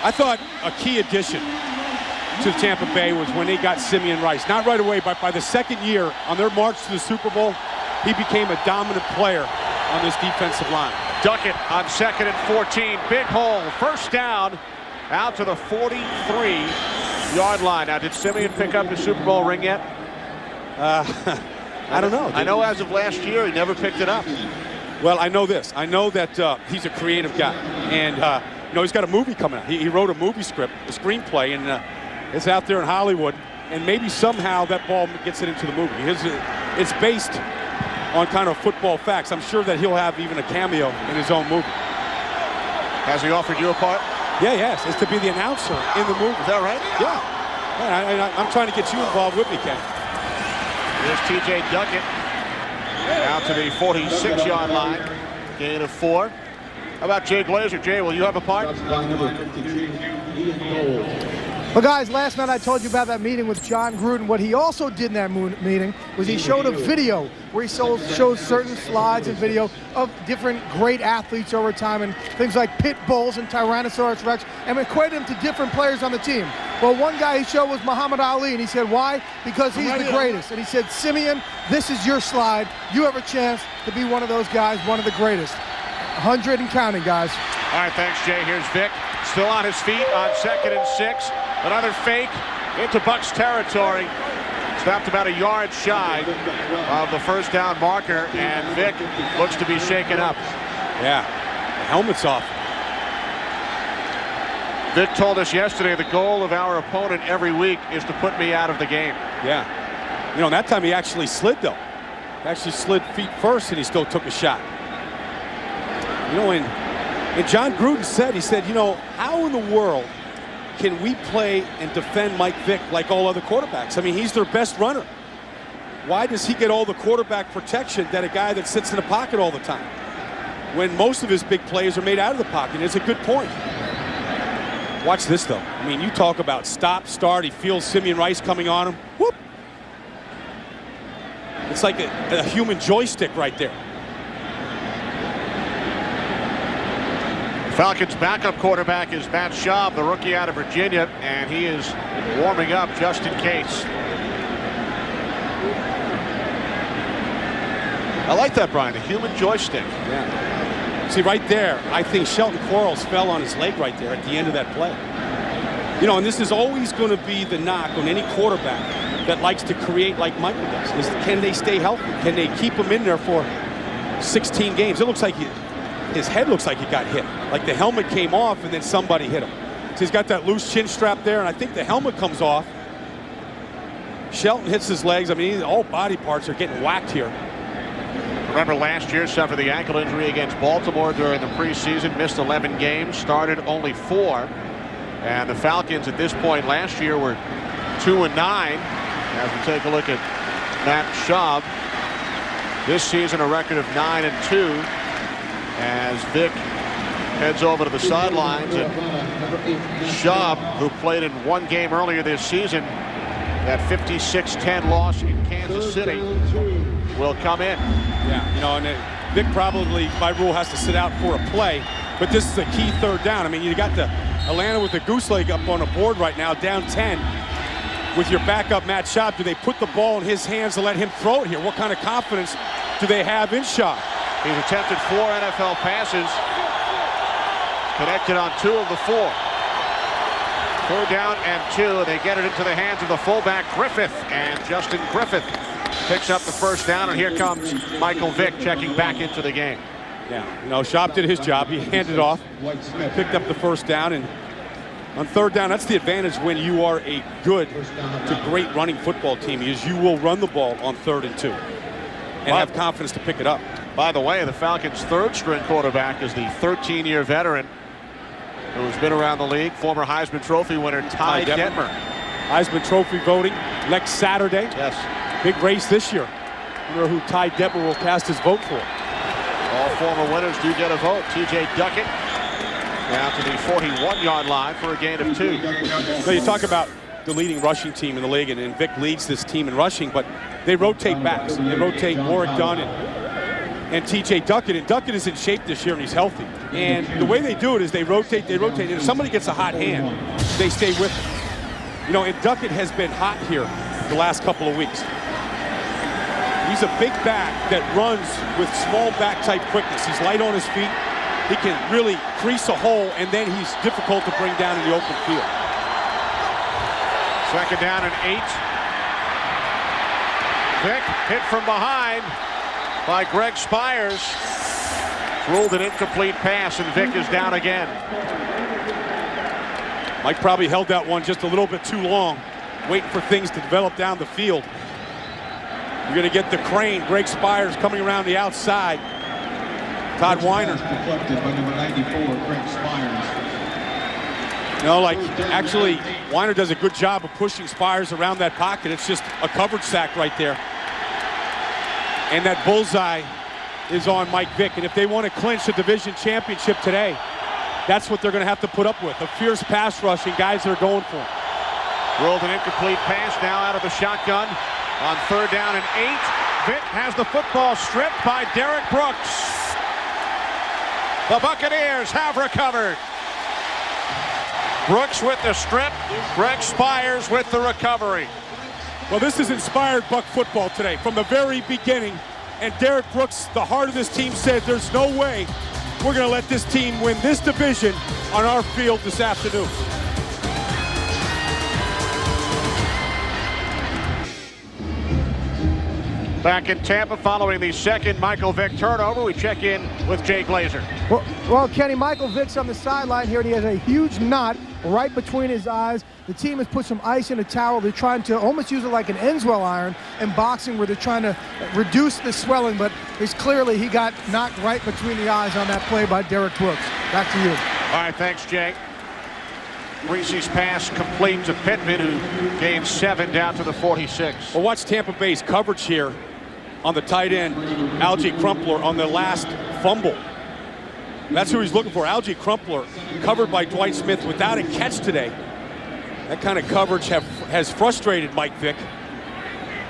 I thought a key addition to Tampa Bay was when they got Simeon Rice. Not right away, but by the second year, on their march to the Super Bowl, he became a dominant player on this defensive line. Duckett on 2nd and 14. Big hole. First down out to the 43-yard line. Now, did Simeon pick up his Super Bowl ring yet? I don't know. I know as of last year, he never picked it up. Well, I know this. I know that he's a creative guy. And, you know, he's got a movie coming out. He wrote a movie script, a screenplay, and it's out there in Hollywood. And maybe somehow that ball gets it into the movie. It's based on kind of football facts. I'm sure that he'll have even a cameo in his own movie. Has he offered you a part? Yeah, yes. It's to be the announcer in the movie. Is that right? Yeah. I'm trying to get you involved with me, Ken. Here's T.J. Duckett out to the 46-yard line. Gain of 4. How about Jay Glazer? Jay, will you have a part? Well, guys, last night I told you about that meeting with John Gruden. What he also did in that meeting was he showed a video where he shows certain slides and video of different great athletes over time and things like pit bulls and Tyrannosaurus Rex, and equated them to different players on the team. Well, one guy he showed was Muhammad Ali, and he said, why? Because he's the greatest. And he said, Simeon, this is your slide. You have a chance to be one of those guys, one of the greatest. 100 and counting, guys. All right, thanks, Jay. Here's Vick, still on his feet on 2nd and 6. Another fake into Bucs territory. Stopped about a yard shy of the first down marker, and Vick looks to be shaken up. Yeah, the helmet's off. Vick told us yesterday the goal of our opponent every week is to put me out of the game. Yeah. You know, that time he actually slid, though. He actually slid feet first, and he still took a shot. You know, and John Gruden said, he said, you know, how in the world can we play and defend Mike Vick like all other quarterbacks? I mean, he's their best runner. why does he get all the quarterback protection that a guy that sits in the pocket all the time, when most of his big plays are made out of the pocket? It's a good point. Watch this, though. I mean, you talk about stop, start. He feels Simeon Rice coming on him. Whoop! It's like a human joystick right there. Falcons' backup quarterback is Matt Schaub, the rookie out of Virginia, and he is warming up just in case. I like that, Brian, the human joystick. Yeah. See, right there, I think Shelton Quarles fell on his leg right there at the end of that play. You know, and this is always going to be the knock on any quarterback that likes to create like Michael does, is can they stay healthy? Can they keep him in there for 16 games? It looks like his head looks like he got hit. Like the helmet came off and then somebody hit him. So he's got that loose chin strap there, and I think the helmet comes off. Shelton hits his legs. I mean, all body parts are getting whacked here. Remember last year, suffered the ankle injury against Baltimore during the preseason, missed 11 games, started only 4. And the Falcons at this point last year were 2-9. As we take a look at Matt Schaub, this season a record of 9-2. As Vic heads over to the sidelines, and Schaub, who played in one game earlier this season, that 56-10 loss in Kansas City, will come in. Yeah, you know, and Vic probably, by rule, has to sit out for a play, but this is a key third down. I mean, you got the Atlanta with the goose leg up on the board right now, down 10. With your backup, Matt Schaub, do they put the ball in his hands and let him throw it here? What kind of confidence do they have in Schaub? He's attempted 4 NFL passes, connected on 2 of the 4. 3rd down and 2. They get it into the hands of the fullback Griffith, and Justin Griffith picks up the 1st down, and here comes Michael Vick checking back into the game. Yeah, you know, Schaub did his job. He handed off, picked up the 1st down, and on 3rd down, that's the advantage when you are a good to great running football team, is you will run the ball on 3rd and 2 and have confidence to pick it up. By the way, the Falcons' 3rd-string quarterback is the 13-year veteran who's been around the league, former Heisman Trophy winner Ty Detmer. Heisman Trophy voting next Saturday. Yes. Big race this year. I wonder who Ty Detmer will cast his vote for. All former winners do get a vote. T.J. Duckett down to the 41-yard line for a gain of 2. So you talk about the leading rushing team in the league, and Vic leads this team in rushing, but they rotate backs. They rotate Warwick Dunn and T.J. Duckett, and Duckett is in shape this year and he's healthy. And the way they do it is they rotate, and if somebody gets a hot hand, they stay with him. You know, and Duckett has been hot here the last couple of weeks. He's a big back that runs with small back type quickness. He's light on his feet. He can really crease a hole, and then he's difficult to bring down in the open field. 2nd down and 8. Vick hit from behind by Greg Spires. Ruled an incomplete pass, and Vick is down again. Mike probably held that one just a little bit too long, waiting for things to develop down the field. You're going to get the crane. Greg Spires coming around the outside. Todd Weiner. No, like, actually, Weiner does a good job of pushing Spires around that pocket. It's just a coverage sack right there. And that bullseye is on Mike Vick. And if they want to clinch the division championship today, that's what they're going to have to put up with. A fierce pass rush and guys that are going for him. Rolled an incomplete pass now out of the shotgun on 3rd down and 8. Vick has the football stripped by Derek Brooks. The Buccaneers have recovered. Brooks with the strip, Greg Spires with the recovery. Well, this is inspired Buck football today from the very beginning. And Derek Brooks, the heart of this team, said there's no way we're going to let this team win this division on our field this afternoon. Back in Tampa following the 2nd Michael Vick turnover, we check in with Jay Glazer. Well, Kenny, Michael Vick's on the sideline here, and he has a huge knot right between his eyes. The team has put some ice in a towel. They're trying to almost use it like an Enswell iron in boxing, where they're trying to reduce the swelling, but it's clearly he got knocked right between the eyes on that play by Derek Brooks. Back to you. All right, thanks, Jay. Reese's pass complete to Pittman, who gained 7 down to the 46. Well, watch Tampa Bay's coverage here on the tight end, Algie Crumpler, on the last fumble. That's who he's looking for. Algie Crumpler, covered by Dwight Smith without a catch today. That kind of coverage has frustrated Mike Vick.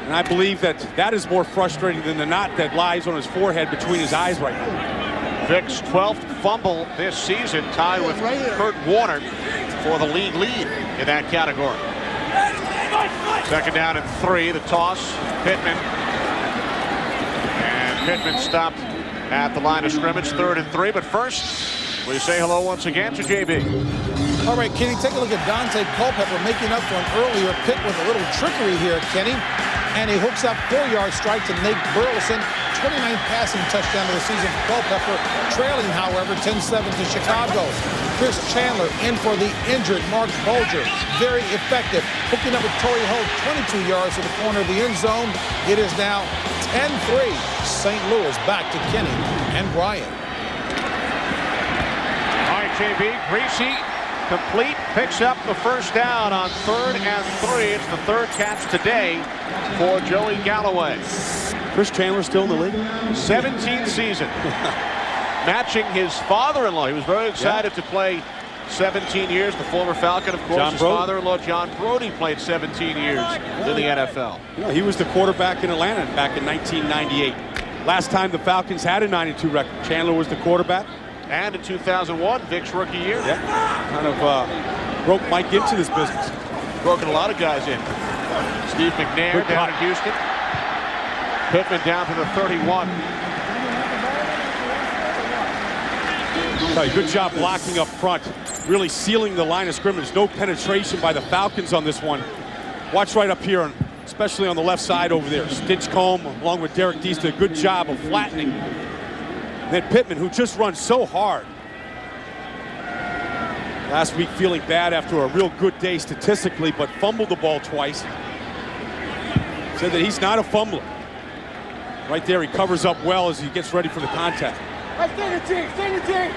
And I believe that is more frustrating than the knot that lies on his forehead between his eyes right now. Vick's 12th fumble this season, tied with Kurt Warner for the league lead in that category. 2nd down and 3, the toss, Pittman. And Pittman stopped at the line of scrimmage, 3rd and 3. But first, we say hello once again to JB. All right, Kenny, take a look at Dante Culpepper making up for an earlier pick with a little trickery here, Kenny. And he hooks up 4-yard strike to Nate Burleson. 29th passing touchdown of the season for Culpepper. Trailing, however, 10-7 to Chicago. Chris Chandler in for the injured Mark Bulger. Very effective. Hooking up with Torrey Holt, 22 yards to the corner of the end zone. It is now 10-3. St. Louis back to Kenny and Brian. All right, JB, Greasy complete, picks up the 1st down on 3rd and 3. It's the 3rd catch today for Joey Galloway. Chris Chandler still in the league? 17th season. Matching his father-in-law. He was very excited to play 17 years. The former Falcon, of course, his father-in-law, John Brody, played 17 years in the NFL. You know, he was the quarterback in Atlanta back in 1998. Last time the Falcons had a 92 record, Chandler was the quarterback. And in 2001, Vick's rookie year. Yeah, kind of broke Mike into this business. Broken a lot of guys in. Steve McNair down in Houston. Pittman down to the 31. Good job blocking up front, really sealing the line of scrimmage. No penetration by the Falcons on this one. Watch right up here, especially on the left side over there. Stinchcomb, along with Derek Dees, did a good job of flattening. Then Pittman, who just runs so hard. Last week feeling bad after a real good day statistically, but fumbled the ball twice. Said that he's not a fumbler. Right there, he covers up well as he gets ready for the contact. Stay the team.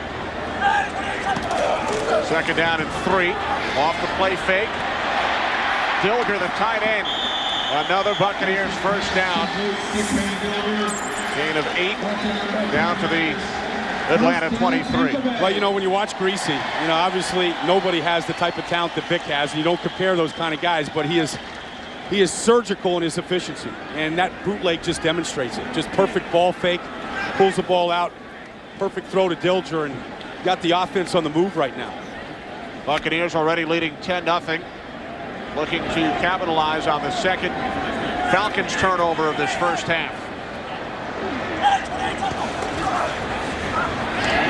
2nd down and 3. Off the play fake. Dilger, the tight end. Another Buccaneers 1st down. Gain of 8 down to the Atlanta 23. Well, you know, when you watch Greasy, you know, obviously nobody has the type of talent that Vick has, and you don't compare those kind of guys, but he is surgical in his efficiency, and that bootleg just demonstrates it. Just perfect ball fake, pulls the ball out, perfect throw to Dilger, and got the offense on the move right now. Buccaneers already leading 10-0. Looking to capitalize on the 2nd Falcons turnover of this 1st half.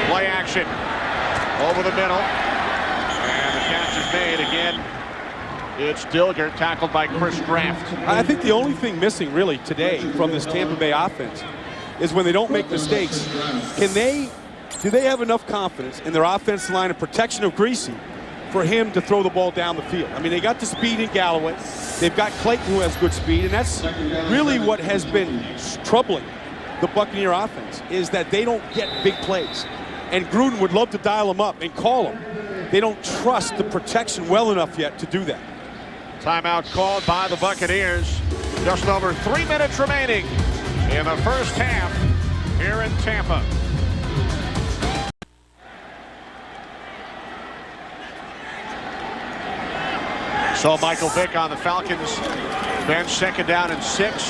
Play action over the middle, and the catch is made again. It's Dilger, tackled by Chris Draft. I think the only thing missing really today from this Tampa Bay offense is when they don't make mistakes, do they have enough confidence in their offensive line and protection of Greasy for him to throw the ball down the field? I mean, they got the speed in Galloway. They've got Clayton, who has good speed, and that's really what has been troubling the Buccaneer offense, is that they don't get big plays. And Gruden would love to dial them up and call them. They don't trust the protection well enough yet to do that. Timeout called by the Buccaneers. Just over 3 minutes remaining in the 1st half here in Tampa. So Michael Vick on the Falcons bench, 2nd down and 6. Here's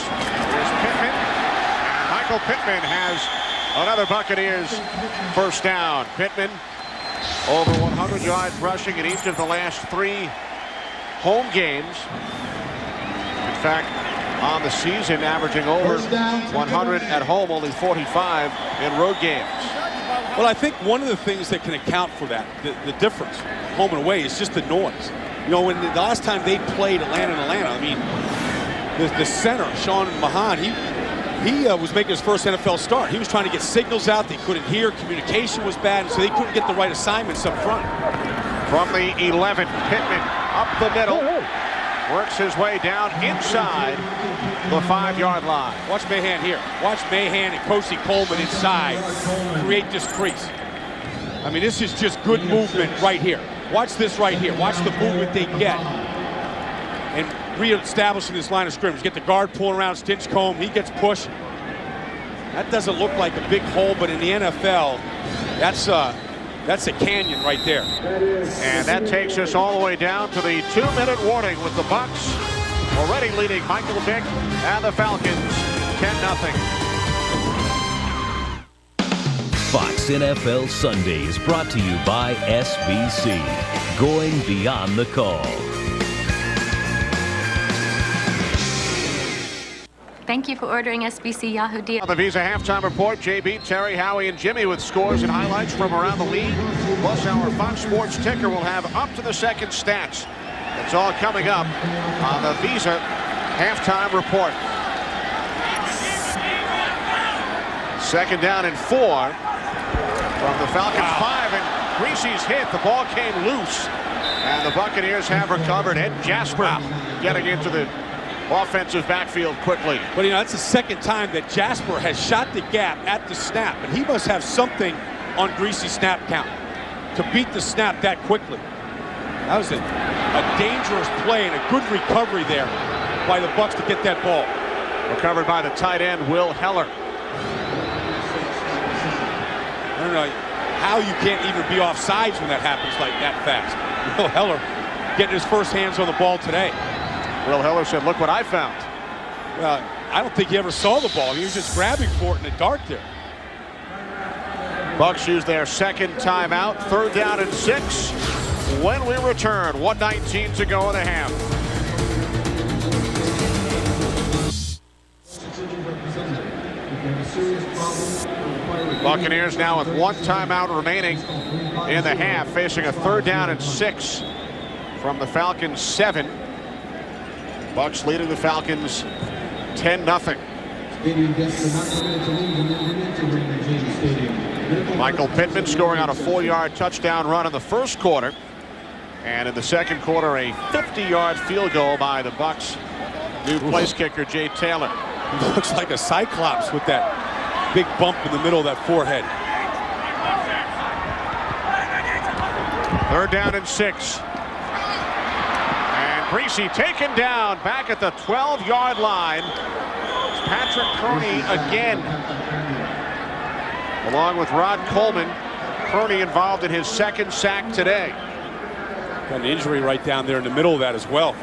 Pittman. Michael Pittman has another Buccaneers 1st down. Pittman over 100 yards rushing in each of the last 3 home games. In fact, on the season, averaging over 100 at home, only 45 in road games. Well, I think one of the things that can account for that, the difference, home and away, is just the noise. You know, when the last time they played Atlanta, I mean, the center, Sean Mahan, he was making his first NFL start. He was trying to get signals out. They couldn't hear. Communication was bad, so they couldn't get the right assignments up front. From the 11, Pittman up the middle. Works his way down inside the 5-yard line. Watch Mahan here. Watch Mahan and Kosi Coleman inside create this crease. I mean, this is just good movement right here. Watch this right here. Watch the movement they get. And reestablishing this line of scrimmage. Get the guard pulling around Stinchcomb. He gets pushed. That doesn't look like a big hole, but in the NFL, that's a canyon right there. And that takes us all the way down to the 2-minute warning with the Bucs already leading Michael Vick and the Falcons 10-0. Fox NFL Sunday is brought to you by SBC, going beyond the call. Thank you for ordering SBC Yahoo deal. On the Visa halftime report, JB, Terry, Howie, and Jimmy with scores and highlights from around the league. Plus, our Fox Sports ticker will have up to the second stats. It's all coming up on the Visa halftime report. 2nd down and 4 from the Falcons 5, and Greasy's hit. The ball came loose, and the Buccaneers have recovered. Ed Jasper getting into the offensive backfield quickly. But, you know, that's the second time that Jasper has shot the gap at the snap, and he must have something on Greasy's snap count to beat the snap that quickly. That was a dangerous play and a good recovery there by the Bucs to get that ball. Recovered by the tight end, Will Heller. I don't know how you can't even be offsides when that happens like that fast. Will Heller getting his first hands on the ball today. Will Heller said, "Look what I found." I don't think he ever saw the ball. He was just grabbing for it in the dark there. Bucs use their second timeout. 3rd down and 6. When we return, 1:19 to go in the half. Buccaneers now with 1 timeout remaining in the half, facing a 3rd down and 6 from the Falcons 7. Bucs leading the Falcons 10-0. Michael Pittman scoring on a 4-yard touchdown run in the first quarter. And in the second quarter, a 50-yard field goal by the Bucs' new place kicker, Jay Taylor. He looks like a cyclops with that big bump in the middle of that forehead. 3rd down and 6. Greasy taken down back at the 12-yard line. It's Patrick Kearney again. Along with Rod Coleman. Kearney involved in his 2nd sack today. Got an injury right down there in the middle of that as well.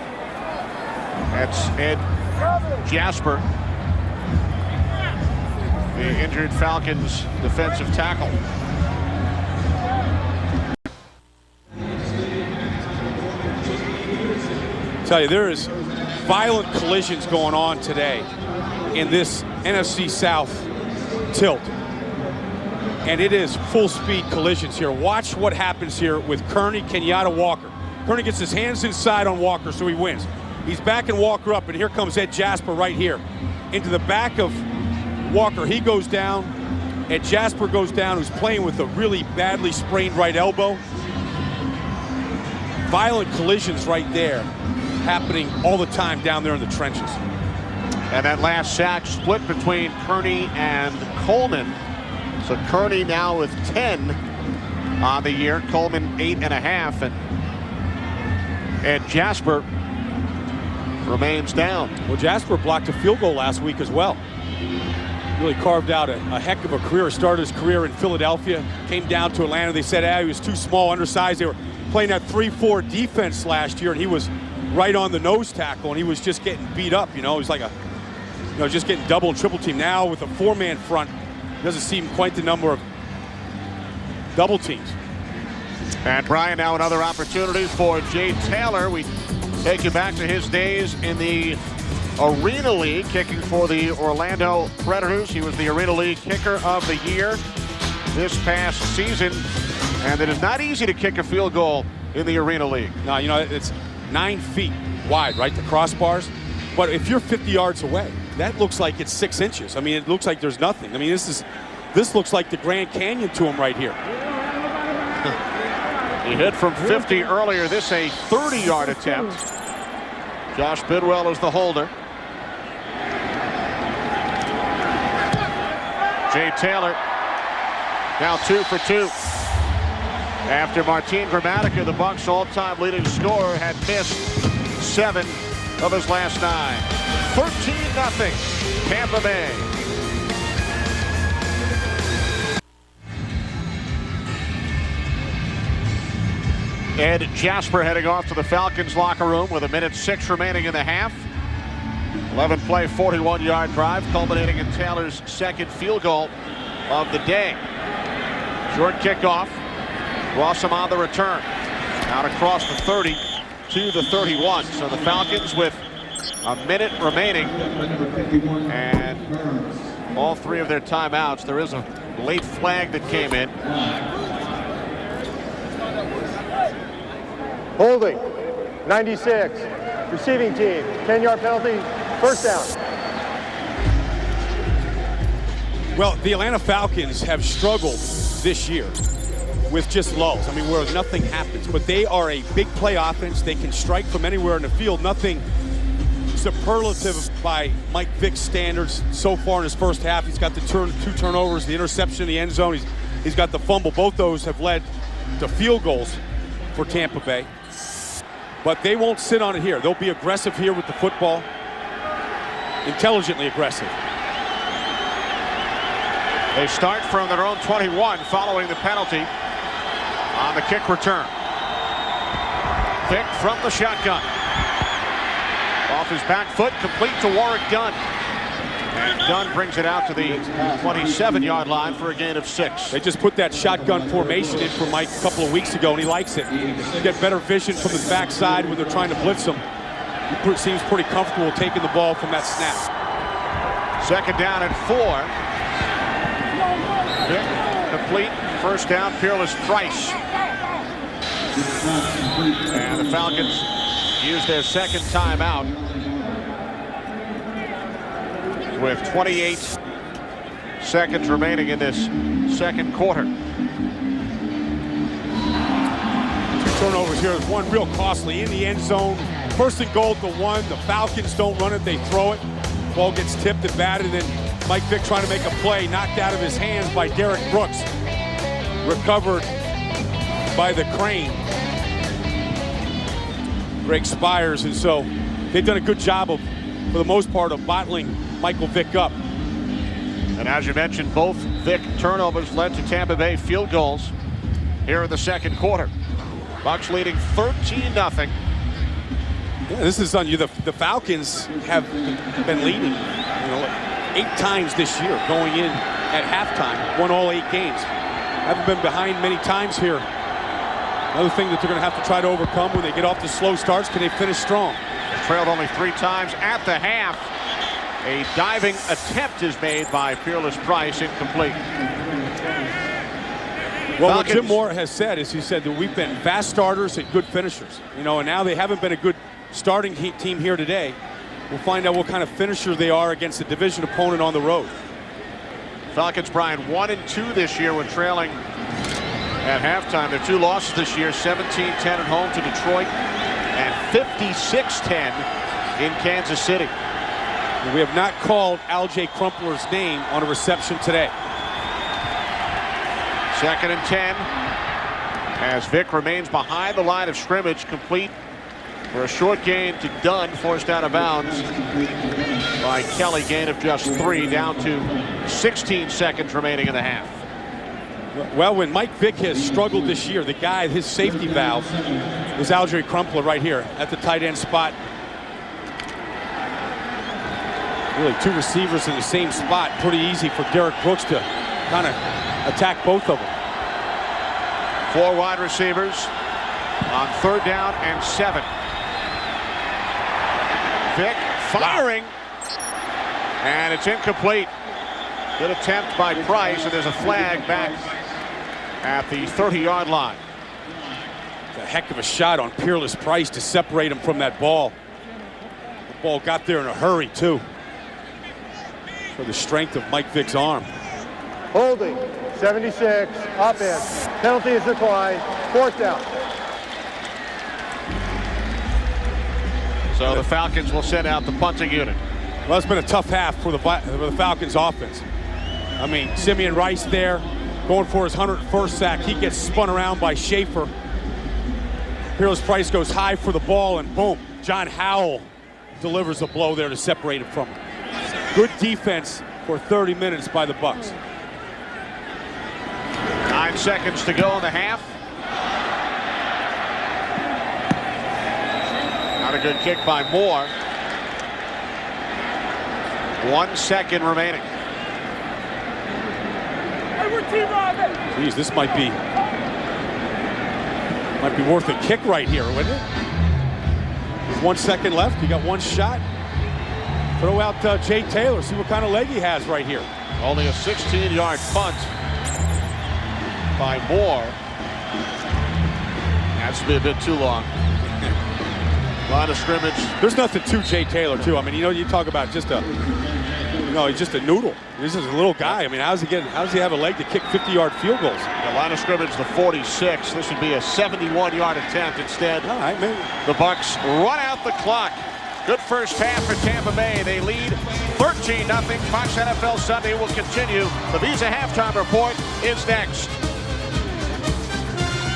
That's Ed Jasper, the injured Falcons defensive tackle. Tell you, there is violent collisions going on today in this NFC South tilt, and it is full speed collisions here. Watch what happens here with Kearney, Kenyatta, Walker. Kearney gets his hands inside on Walker, so he wins. He's backing Walker up, and here comes Ed Jasper right here into the back of Walker. He goes down. Ed Jasper goes down, who's playing with a really badly sprained right elbow. Violent collisions right there, happening all the time down there in the trenches. And that last sack split between Kearney and Coleman. So Kearney now with 10 on the year, Coleman 8.5, and Ed Jasper remains down. Well, Jasper blocked a field goal last week as well. Really carved out a heck of a career. Started his career in Philadelphia, came down to Atlanta. They said he was too small, undersized. They were playing that 3-4 defense last year, and he was right on the nose tackle, and he was just getting beat up. You know, he was like just getting double and triple team. Now with a 4-man front, doesn't seem quite the number of double teams. And Brian, now another opportunity for Jay Taylor. We take you back to his days in the Arena League, kicking for the Orlando Predators. He was the Arena League Kicker of the Year this past season, and it is not easy to kick a field goal in the Arena League. No, you know, it's 9 feet wide, right, the crossbars. But if you're 50 yards away, that looks like it's 6 inches. I mean, it looks like there's nothing. I mean, this looks like the Grand Canyon to him right here. He hit from 50 earlier. This a 30-yard attempt. Josh Bidwell is the holder. Jay Taylor now 2 for 2. After Martin Gramatica, the Bucs' all-time leading scorer, had missed 7 of his last 9. 13-0 Tampa Bay. Ed Jasper heading off to the Falcons locker room with 1:06 remaining in the half. 11-play, 41-yard drive, culminating in Taylor's second field goal of the day. Short kickoff. Rossum on the return. Out across the 30 to the 31. So the Falcons with a minute remaining. And all 3 of their timeouts. There is a late flag that came in. Holding. 96. Receiving team. 10-yard penalty. First down. Well, the Atlanta Falcons have struggled this year with just lulls. I mean, where nothing happens. But they are a big play offense. They can strike from anywhere in the field. Nothing superlative by Mike Vick's standards so far in his first half. He's got the 2 turnovers, the interception in the end zone. He's got the fumble. Both those have led to field goals for Tampa Bay. But they won't sit on it here. They'll be aggressive here with the football. Intelligently aggressive. They start from their own 21 following the penalty on the kick return. Vick from the shotgun. Off his back foot, complete to Warrick Dunn. And Dunn brings it out to the 27-yard line for a gain of 6. They just put that shotgun formation in for Mike a couple of weeks ago, and he likes it. You get better vision from his backside when they're trying to blitz him. He seems pretty comfortable taking the ball from that snap. 2nd down and 4. Vick complete. First down, Peerless Price. And the Falcons use their second timeout with 28 seconds remaining in this second quarter. 2 turnovers here. One real costly in the end zone. 1st and goal at the 1. The Falcons don't run it, they throw it. Ball gets tipped and batted, and Mike Vick trying to make a play, knocked out of his hands by Derek Brooks. Recovered by the crane, Greg Spires, and so they've done a good job of, for the most part, of bottling Michael Vick up. And as you mentioned, both Vick turnovers led to Tampa Bay field goals here in the second quarter. Bucs leading 13-0. Yeah, this is on you. The Falcons have been leading, 8 times this year, going in at halftime, won all 8 games. Haven't been behind many times here. Another thing that they're going to have to try to overcome when they get off the slow starts. Can they finish strong? Trailed only 3 times at the half. A diving attempt is made by Peerless Price, incomplete. Well, what Jim Mora has said is he said that we've been fast starters and good finishers. And now they haven't been a good starting team here today. We'll find out what kind of finisher they are against a division opponent on the road. Falcons, Brian, 1-2 this year when trailing at halftime. Their 2 losses this year, 17-10 at home to Detroit and 56-10 in Kansas City. We have not called Alge Crumpler's name on a reception today. 2nd and 10 as Vick remains behind the line of scrimmage, complete for a short gain to Dunn, forced out of bounds by Kelly. Gain of just 3, down to 16 seconds remaining in the half. Well, when Mike Vick has struggled this year, the guy, his safety valve, is Alge Crumpler right here at the tight end spot. Really 2 receivers in the same spot. Pretty easy for Derek Brooks to kind of attack both of them. 4 wide receivers on 3rd down and 7. Vick firing, and it's incomplete. Good attempt by Price, and there's a flag back at the 30-yard line. It's a heck of a shot on Peerless Price to separate him from that ball. The ball got there in a hurry, too. For the strength of Mike Vick's arm. Holding. 76. Offense. Penalty is declined. 4th down. So the Falcons will send out the punting unit. Well, it's been a tough half for the Falcons offense. I mean, Simeon Rice there, going for his 101st sack. He gets spun around by Schaefer. Peerless Price goes high for the ball, and boom, John Howell delivers a blow there to separate him from him. Good defense for 30 minutes by the Bucs. 9 seconds to go in the half. Not a good kick by Mora. 1 second remaining. Geez, this might be worth a kick right here, wouldn't it? 1 second left. You got one shot. Throw out Jay Taylor. See what kind of leg he has right here. Only a 16-yard punt by Moore. That's been a bit too long. Line of scrimmage. There's nothing to Jay Taylor, too. I mean, you know, you talk about just a, you know, he's just a noodle. This is a little guy. I mean, how does he have a leg to kick 50-yard field goals? The line of scrimmage, the 46. This would be a 71-yard attempt instead. All right, man. The Bucs run out the clock. Good first half for Tampa Bay. They lead 13-0. Fox NFL Sunday will continue. The Visa halftime report is next.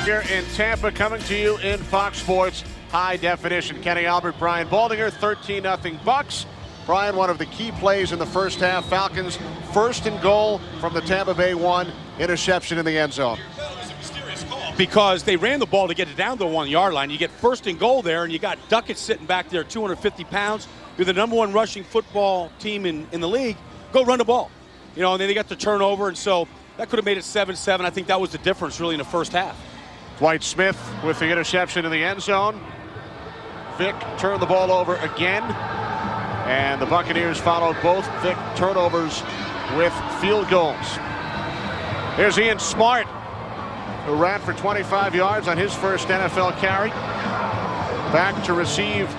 Here in Tampa, coming to you in Fox Sports High Definition. Kenny Albert, Brian Baldinger, 13-0 Bucs. Brian, one of the key plays in the first half. Falcons first and goal from the Tampa Bay 1, interception in the end zone. Because they ran the ball to get it down to the 1 yard line. You get first and goal there, and you got Duckett sitting back there, 250 pounds. You're the #1 rushing football team in the league. Go run the ball. You know, and then they got the turnover, and so that could have made it 7-7. I think that was the difference really in the first half. Dwight Smith with the interception in the end zone. Vick turned the ball over again. And the Buccaneers followed both Vick turnovers with field goals. Here's Ian Smart, who ran for 25 yards on his first NFL carry. Back to receive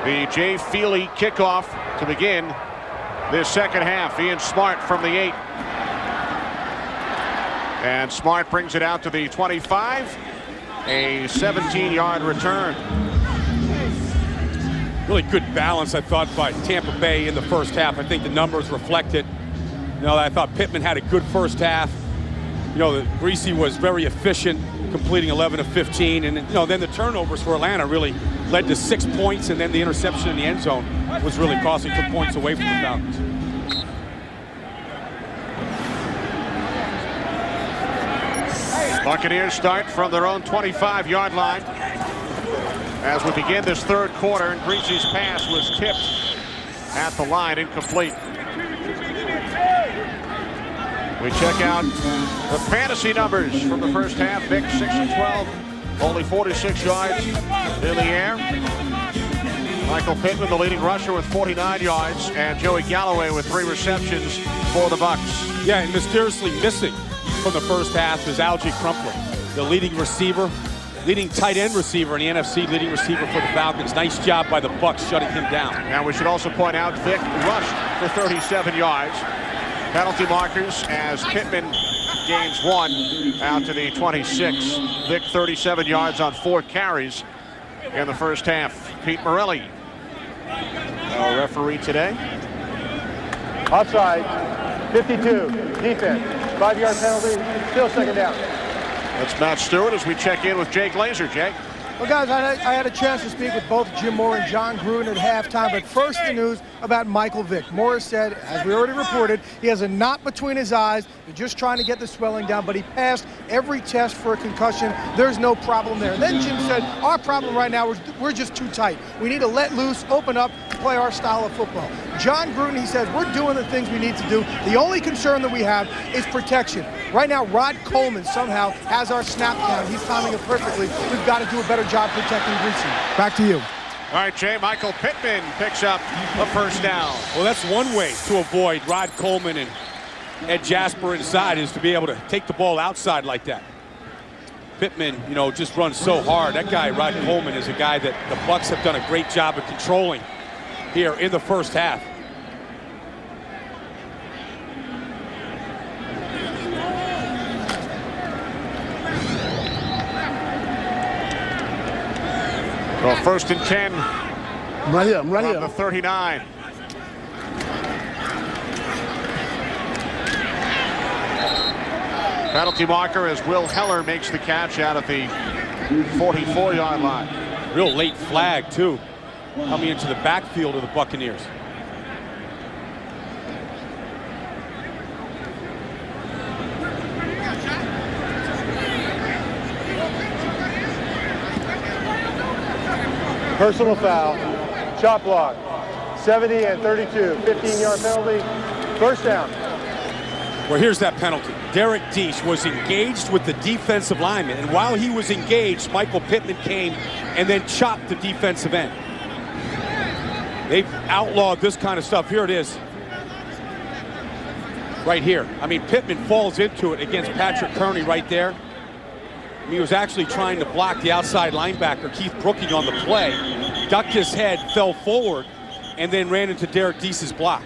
the Jay Feely kickoff to begin this second half. Ian Smart from the 8. And Smart brings it out to the 25. A 17-yard return. Really good balance, I thought, by Tampa Bay in the first half. I think the numbers reflect it. You know, I thought Pittman had a good first half. You know, Greasy was very efficient, completing 11 of 15. And, you know, then the turnovers for Atlanta really led to 6 points, and then the interception in the end zone was really costing, took points away from the Falcons. Buccaneers start from their own 25-yard line as we begin this third quarter, and Greasy's pass was tipped at the line, incomplete. We check out the fantasy numbers from the first half. Vick 6 of 12, only 46 yards in the air. Michael Pittman, the leading rusher, with 49 yards, and Joey Galloway with 3 receptions for the Bucs. Yeah, and mysteriously missing from the first half is Algie Crumpler, the leading receiver, leading tight end receiver in the NFC, leading receiver for the Falcons. Nice job by the Bucs shutting him down. Now we should also point out Vick rushed for 37 yards. Penalty markers as Pittman gains 1 out to the 26. Vick 37 yards on 4 carries in the first half. Pete Morelli, our referee today. Offside, 52, defense, 5-yard penalty, still second down. That's Matt Stewart as we check in with Jay Glazer. Jay. Well, guys, I had a chance to speak with both Jim Mora and John Gruden at halftime, but first the news about Michael Vick. Mora said, as we already reported, he has a knot between his eyes. They're just trying to get the swelling down, but he passed every test for a concussion. There's no problem there. And then Jim said, our problem right now is we're just too tight. We need to let loose, open up, play our style of football. John Gruden, he says, we're doing the things we need to do. The only concern that we have is protection. Right now, Rod Coleman somehow has our snap count. He's timing it perfectly. We've got to do a better job protecting Greasy. Back to you. All right, Jay. Michael Pittman picks up the first down. Well, that's one way to avoid Rod Coleman and Ed Jasper inside, is to be able to take the ball outside like that. Pittman, you know, just runs so hard. That guy, Rod Coleman, is a guy that the Bucs have done a great job of controlling here in the first half. Well, 1st and 10. I'm right here. From the 39. Penalty marker as Will Heller makes the catch out at the 44-yard line. Real late flag, too, coming into the backfield of the Buccaneers. Personal foul, chop block, 70 and 32, 15-yard penalty, first down. Well, here's that penalty. Derek Deese was engaged with the defensive lineman, and while he was engaged, Michael Pittman came and then chopped the defensive end. They've outlawed this kind of stuff. Here it is. Right here. I mean, Pittman falls into it against Patrick Kearney right there. He was actually trying to block the outside linebacker, Keith Brooking, on the play. Ducked his head, fell forward, and then ran into Derek Deese's block.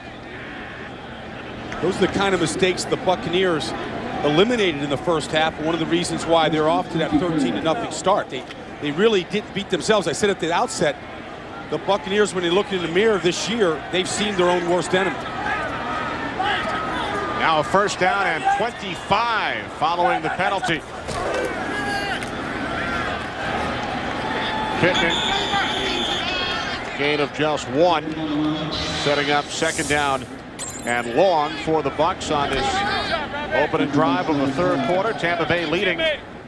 Those are the kind of mistakes the Buccaneers eliminated in the first half. One of the reasons why they're off to that 13-0 start. They really didn't beat themselves. I said at the outset, the Buccaneers, when they look in the mirror this year, they've seen their own worst enemy. Now a first down and 25 following the penalty. Pittman, gain of just 1, setting up second down and long for the Bucs on this opening drive of the third quarter. Tampa Bay leading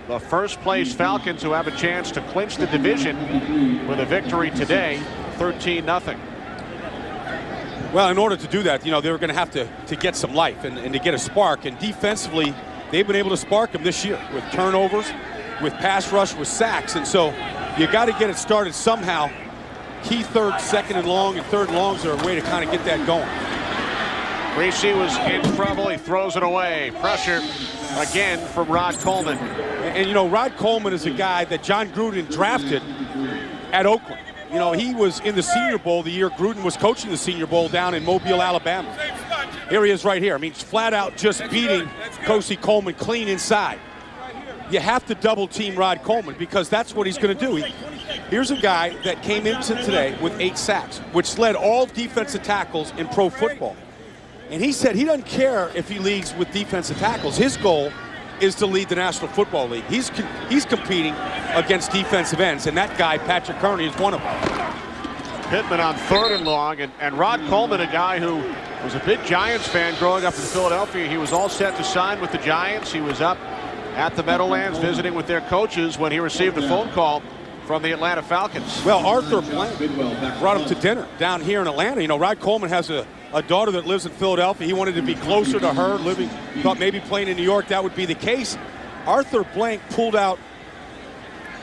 the first place Falcons, who have a chance to clinch the division with a victory today, 13-0. Well, in order to do that, you know, they were going to have to get some life and to get a spark. And defensively, they've been able to spark them this year with turnovers, with pass rush, with sacks. And so you got to get it started somehow. Key third, second and long, and third and longs are a way to kind of get that going. Reese was in trouble. He throws it away. Pressure again from Rod Coleman. And you know, Rod Coleman is a guy that John Gruden drafted at Oakland. You know, he was in the Senior Bowl the year Gruden was coaching the Senior Bowl down in Mobile, Alabama. Here he is right here. I mean, flat out just beating Kosi Coleman clean inside. You have to double team Rod Coleman because that's what he's going to do. Here's a guy that came into today with 8 sacks, which led all defensive tackles in pro football. And he said he doesn't care if he leads with defensive tackles. His goal is to lead the National Football League. He's competing against defensive ends, and that guy, Patrick Kearney, is one of them. Pittman on third and long, and Rod Coleman, a guy who was a big Giants fan growing up in Philadelphia. He was all set to sign with the Giants. He was up at the Meadowlands visiting with their coaches when he received a phone call from the Atlanta Falcons. Well, Arthur Blank brought him to dinner down here in Atlanta. You know, Rod Coleman has a daughter that lives in Philadelphia. He wanted to be closer to her, thought maybe playing in New York that would be the case. Arthur Blank pulled out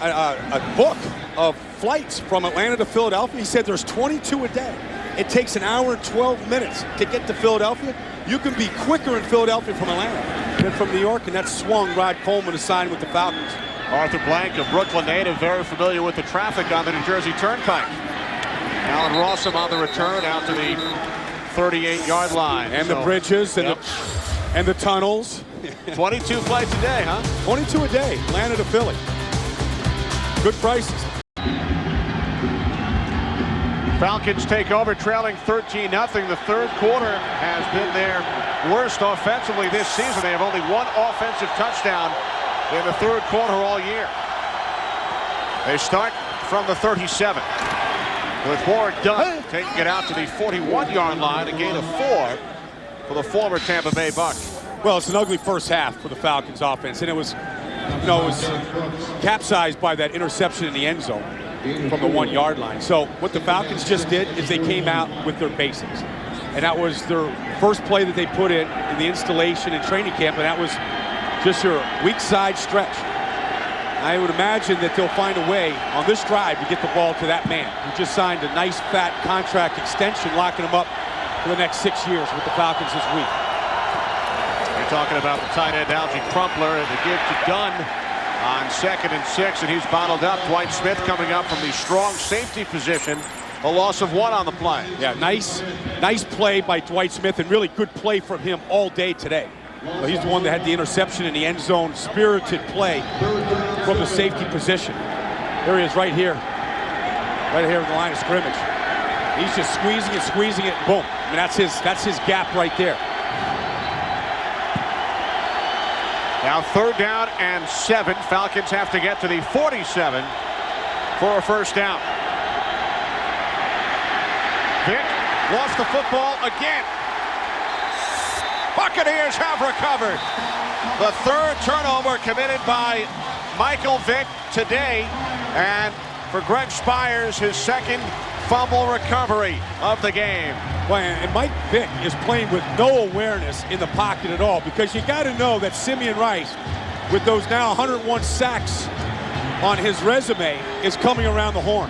a book of flights from Atlanta to Philadelphia. He said there's 22 a day. It takes an hour and 12 minutes to get to Philadelphia. You can be quicker in Philadelphia from Atlanta than from New York, and that swung Rod Coleman to sign with the Falcons. Arthur Blank, a Brooklyn native, very familiar with the traffic on the New Jersey Turnpike. Alan Rossum on the return out to the 38-yard line. And the bridges and the tunnels. 22 flights a day, huh? 22 a day, Atlanta to Philly. Good prices. Falcons take over, trailing 13-0. The third quarter has been their worst offensively this season. They have only one offensive touchdown in the third quarter all year. They start from the 37. With Mora done, taking it out to the 41-yard line, a gain of 4 for the former Tampa Bay Buc. Well, it's an ugly first half for the Falcons offense, and it was capsized by that interception in the end zone from the 1-yard line. So what the Falcons just did is they came out with their basics, and that was their first play that they put in the installation and training camp, and that was just your weak side stretch. I would imagine that they'll find a way on this drive to get the ball to that man who just signed a nice fat contract extension, locking him up for the next 6 years with the Falcons this week. You're talking about the tight end Algie Crumpler and the give to Dunn on 2nd and 6, and he's bottled up. Dwight Smith coming up from the strong safety position. A loss of 1 on the play. Yeah, nice play by Dwight Smith, and really good play from him all day today. Well, he's the one that had the interception in the end zone, spirited play from the safety position. There he is right here in the line of scrimmage. He's just squeezing it, boom. I mean, that's his gap right there. Now 3rd down and 7. Falcons have to get to the 47 for a first down. Vick lost the football again. Buccaneers have recovered. The 3rd turnover committed by Michael Vick today. And for Greg Spires, his 2nd fumble recovery of the game. And Mike Vick is playing with no awareness in the pocket at all, because you got to know that Simeon Rice, with those now 101 sacks on his resume, is coming around the horn.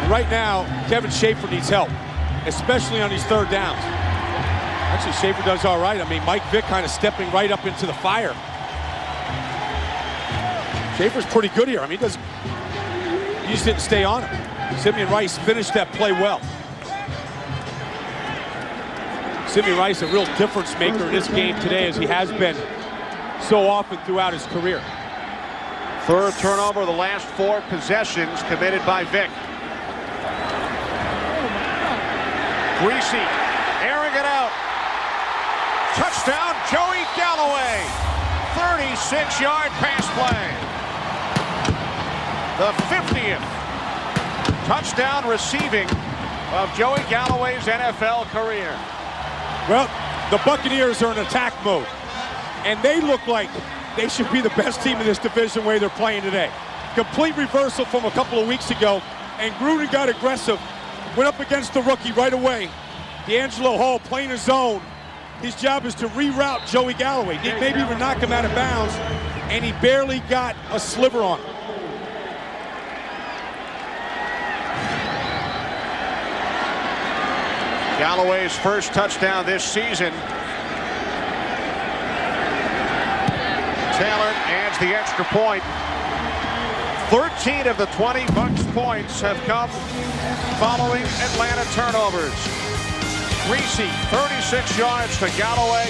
And right now, Kevin Schaefer needs help, especially on these 3rd downs. Actually, Schaefer does all right. I mean, Mike Vick kind of stepping right up into the fire. Schaefer's pretty good here. I mean, he just didn't stay on him. Simeon Rice finished that play well. Simeon Rice, a real difference maker in this game today, as he has been so often throughout his career. 3rd turnover of the last 4 possessions committed by Vick. Greasy airing it out. Touchdown, Joey Galloway. 36-yard pass play. The 50th touchdown receiving of Joey Galloway's NFL career. Well, the Buccaneers are in attack mode, and they look like they should be the best team in this division the way they're playing today. Complete reversal from a couple of weeks ago, and Gruden got aggressive, went up against the rookie right away. D'Angelo Hall playing his zone. His job is to reroute Joey Galloway. He maybe even knock him out of bounds, and he barely got a sliver on him. Galloway's first touchdown this season. Taylor adds the extra point. 13 of the 20 Bucs points have come following Atlanta turnovers. Greasy, 36 yards to Galloway,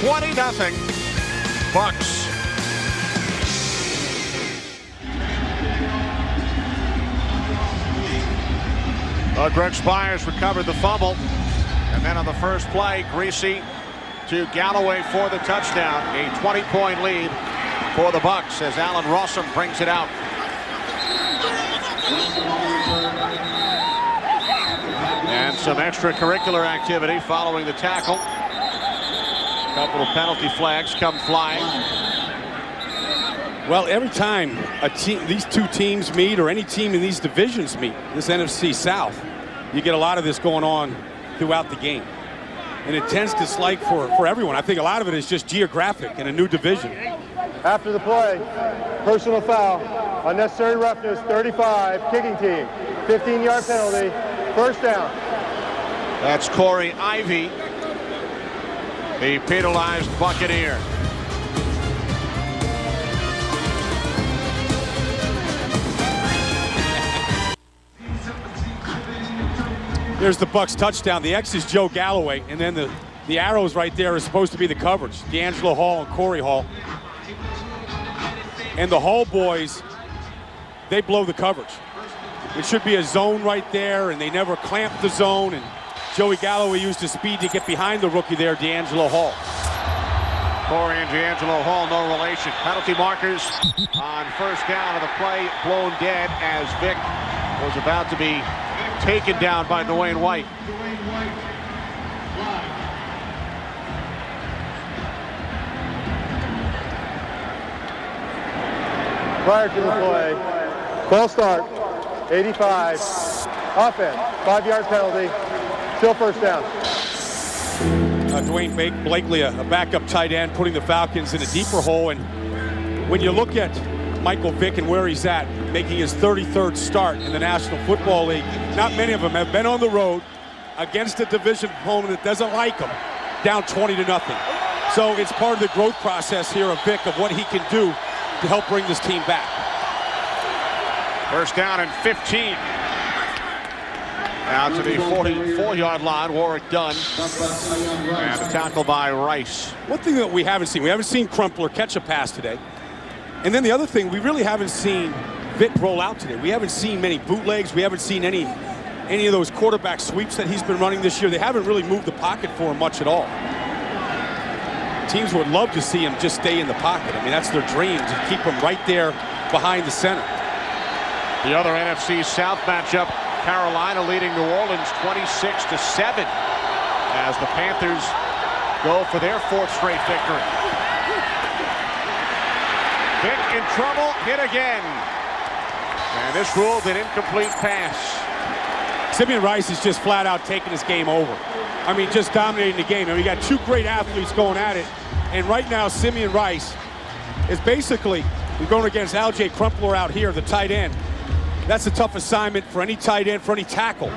20-0 Bucs. Greg Spires recovered the fumble, and then on the first play, Greasy to Galloway for the touchdown. A 20-point lead for the Bucs as Alan Rossum brings it out. And some extracurricular activity following the tackle. A couple of penalty flags come flying. Well, every time these two teams meet, or any team in these divisions meet, this NFC South, you get a lot of this going on throughout the game. An intense dislike for everyone. I think a lot of it is just geographic in a new division. After the play, personal foul, unnecessary roughness, 35, kicking team, 15-yard penalty, first down. That's Corey Ivy, the penalized Buccaneer. There's the Bucs touchdown. The X is Joe Galloway, and then the arrows right there is supposed to be the coverage. D'Angelo Hall and Corey Hall. And the Hall boys, they blow the coverage. It should be a zone right there, and they never clamped the zone, and Joey Galloway used his speed to get behind the rookie there, D'Angelo Hall. Corey and D'Angelo Hall, no relation. Penalty markers on first down of the play, blown dead as Vick was about to be taken down by Dwayne White. Prior to the play, false start, 85, offense, 5-yard penalty, still first down. Dwayne Blakely, a backup tight end, putting the Falcons in a deeper hole. And when you look at Michael Vick and where he's at, making his 33rd start in the National Football League, not many of them have been on the road against a division opponent that doesn't like them, down 20-0. So it's part of the growth process here of Vick, of what he can do to help bring this team back. First down and 15. Out to the 44-yard line, Warwick Dunn. And a tackle by Rice. One thing that we haven't seen Crumpler catch a pass today. And then the other thing, we really haven't seen Vick roll out today. We haven't seen many bootlegs. We haven't seen any of those quarterback sweeps that he's been running this year. They haven't really moved the pocket for him much at all. teams would love to see him just stay in the pocket. I mean, that's their dream, to keep him right there behind the center. The other NFC South matchup, Carolina leading New Orleans 26-7 as the Panthers go for their 4th straight victory. Vick in trouble, hit again. And this ruled an incomplete pass. Simeon Rice is just flat out taking this game over. I mean, just dominating the game. I mean, we got 2 great athletes going at it. And right now, Simeon Rice is basically going against Alge Crumpler out here, the tight end. That's a tough assignment for any tight end, for any tackle.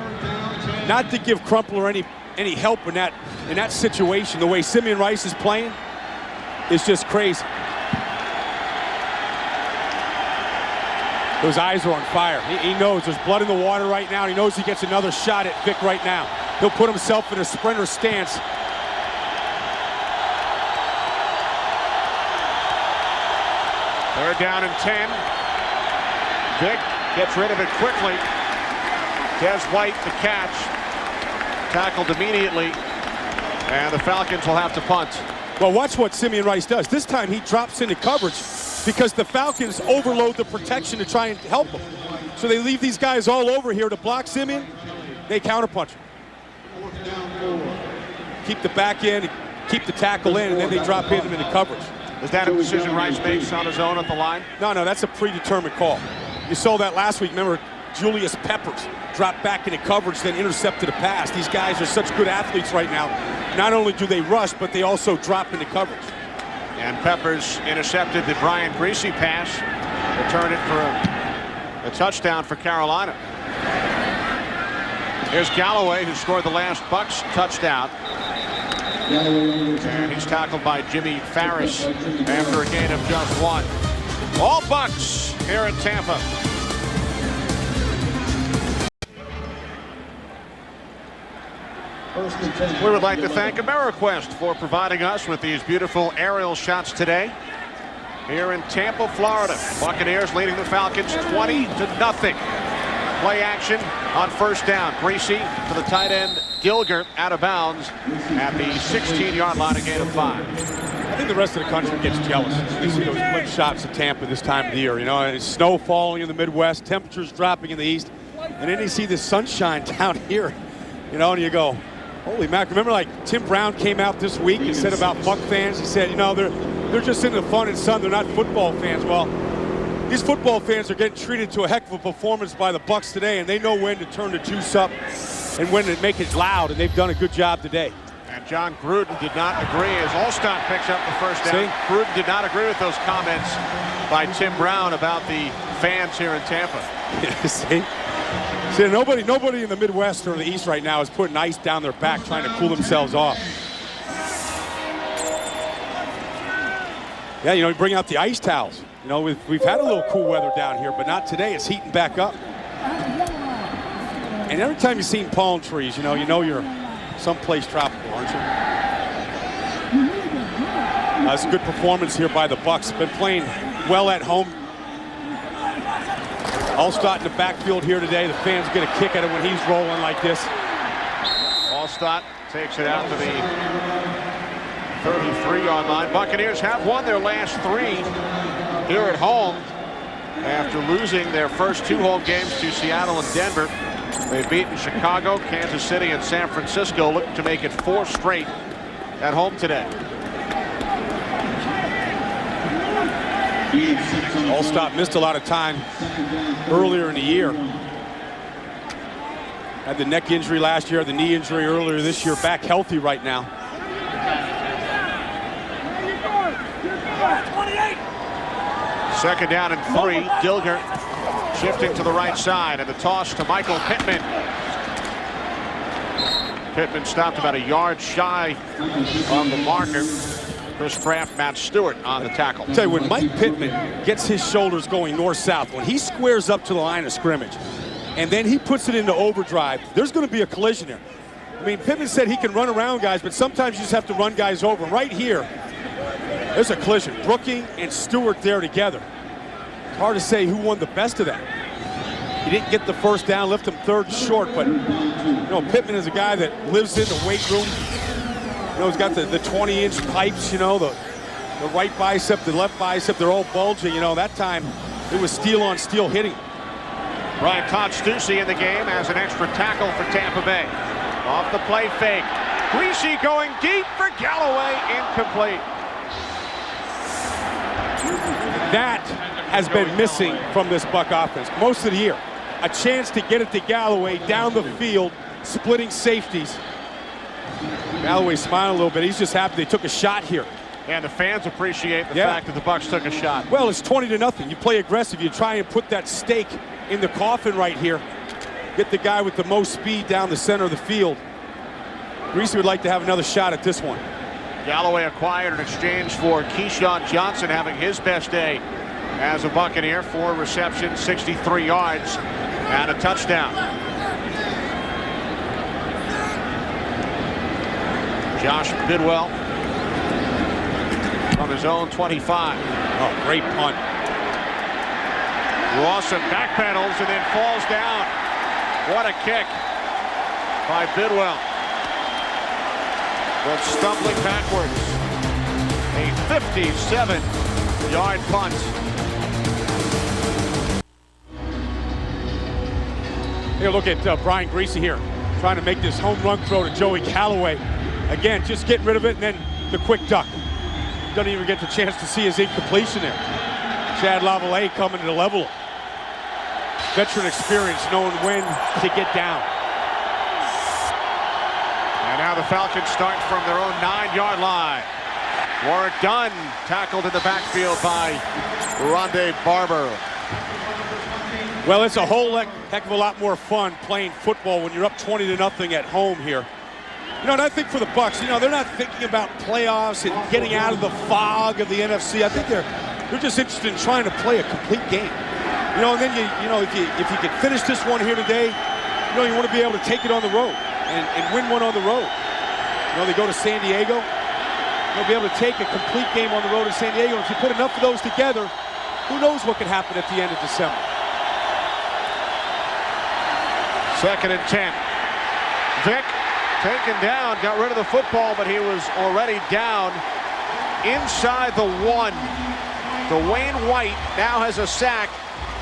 Not to give Crumpler any help in that situation. The way Simeon Rice is playing is just crazy. Those eyes are on fire. He knows there's blood in the water right now. He knows he gets another shot at Vick right now. He'll put himself in a sprinter stance. Third down and 10. Vick gets rid of it quickly. Des White the catch. Tackled immediately. And the Falcons will have to punt. Well, watch what Simeon Rice does. This time he drops into coverage because the Falcons overload the protection to try and help him. So they leave these guys all over here to block Simeon. They counterpunch him. Keep the back end, keep the tackle in, and then they drop in into coverage. Is that a decision Rice makes on his own at the line? No, that's a predetermined call. You saw that last week. Remember, Julius Peppers dropped back into coverage, then intercepted a pass. These guys are such good athletes right now. Not only do they rush, but they also drop into coverage. And Peppers intercepted the Brian Greasy pass, returned it for a touchdown for Carolina. Here's Galloway, who scored the last Bucs touchdown. And he's tackled by Jimmy Farris after a gain of just 1. All Bucs here in Tampa. We would like to thank AmeriQuest for providing us with these beautiful aerial shots today. Here in Tampa, Florida, Buccaneers leading the Falcons 20-0. Play action on first down. Greasy to the tight end, Gilgert out of bounds at the 16-yard line, a gain of 5. I think the rest of the country gets jealous. You see those quick shots of Tampa this time of the year. You know, and it's snow falling in the Midwest, temperatures dropping in the East, and then you see the sunshine down here. You know, and you go, holy mac. Remember, like, Tim Brown came out this week and said about Buck fans, he said, you know, they're just into the fun and sun. They're not football fans. Well, these football fans are getting treated to a heck of a performance by the Bucs today, and they know when to turn the juice up and when to make it loud, and they've done a good job today. And John Gruden did not agree as Allstott picks up the first down. See? Gruden did not agree with those comments by Tim Brown about the fans here in Tampa. See, nobody in the Midwest or the East right now is putting ice down their back trying to cool themselves off. Yeah, you know, you bring out the ice towels. You know, we've had a little cool weather down here, but not today. It's heating back up. And every time you've seen palm trees, you know you're someplace tropical, aren't you? It's a good performance here by the Bucs. Been playing well at home. Allstott in the backfield here today. The fans get a kick at it when he's rolling like this. Allstott takes it out to the 33-yard line. Buccaneers have won their last 3 here at home after losing their first 2 home games to Seattle and Denver. They've beaten Chicago, Kansas City, and San Francisco, looking to make it 4 straight at home today. Allstott missed a lot of time earlier in the year. Had the neck injury last year, the knee injury earlier this year. Back healthy right now. Second down and 3. Gilgert shifting to the right side, and the toss to Michael Pittman. Pittman stopped about a yard shy of the marker. Chris Kraft, Matt Stewart on the tackle. I'll tell you, when Mike Pittman gets his shoulders going north-south, when he squares up to the line of scrimmage, and then he puts it into overdrive, there's going to be a collision here. I mean, Pittman said he can run around guys, but sometimes you just have to run guys over. Right here, there's a collision. Brooking and Stewart there together. It's hard to say who won the best of that. He didn't get the first down, left him third short, but you know, Pittman is a guy that lives in the weight room. You know, he's got the 20-inch pipes, you know, the right bicep, the left bicep, they're all bulging. You know, that time it was steel-on-steel hitting. Brian Todd-Stussy in the game as an extra tackle for Tampa Bay. Off the play fake. Greasy going deep for Galloway, incomplete. That has been missing from this Buc offense most of the year. A chance to get it to Galloway down the field, splitting safeties. Galloway smiling a little bit. He's just happy they took a shot here. And the fans appreciate the fact that the Bucs took a shot. Well, it's 20-0. You play aggressive. You try and put that stake in the coffin right here. Get the guy with the most speed down the center of the field. Greasy would like to have another shot at this one. Galloway acquired in exchange for Keyshawn Johnson having his best day as a Buccaneer. 4 receptions, 63 yards, and a touchdown. Josh Bidwell from his own 25. Oh, great punt. Rawson backpedals and then falls down. What a kick by Bidwell. But stumbling backwards. A 57-yard punt. Here, look at Brian Greasy here, trying to make this home run throw to Joey Galloway. Again, just getting rid of it, and then the quick duck. Doesn't even get the chance to see his incompletion there. Chad Lavallee coming to level him. Veteran experience, knowing when to get down. And now the Falcons start from their own 9-yard line. Warwick Dunn tackled in the backfield by Rondé Barber. Well, it's a whole heck of a lot more fun playing football when you're up 20-0 at home here. You know, and I think for the Bucs, you know, they're not thinking about playoffs and getting out of the fog of the NFC. I think they're just interested in trying to play a complete game. You know, and then if you can finish this one here today, you know, you want to be able to take it on the road and win one on the road. You know, they go to San Diego, they'll be able to take a complete game on the road in San Diego. If you put enough of those together, who knows what can happen at the end of December. 2nd and 10. Vick taken down, got rid of the football, but he was already down inside the 1. Dwayne White now has a sack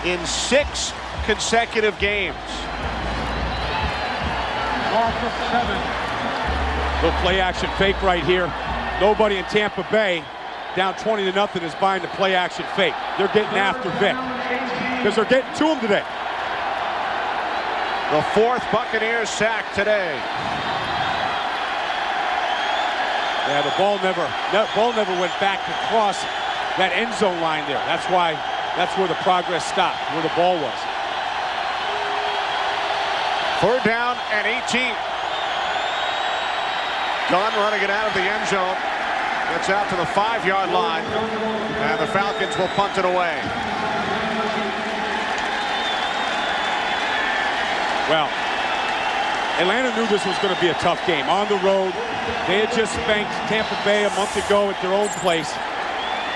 in 6 consecutive games. Little play action fake right here. Nobody in Tampa Bay down 20-0 is buying the play action fake. They're getting after Vick because they're getting to him today. The 4th Buccaneers sack today. Yeah, the ball never went back across that end zone line there. That's where the progress stopped, where the ball was. 3rd down and 18. Dunn running it out of the end zone. Gets out to the 5-yard line. And the Falcons will punt it away. Well, Atlanta knew this was going to be a tough game. On the road, they had just spanked Tampa Bay a month ago at their own place.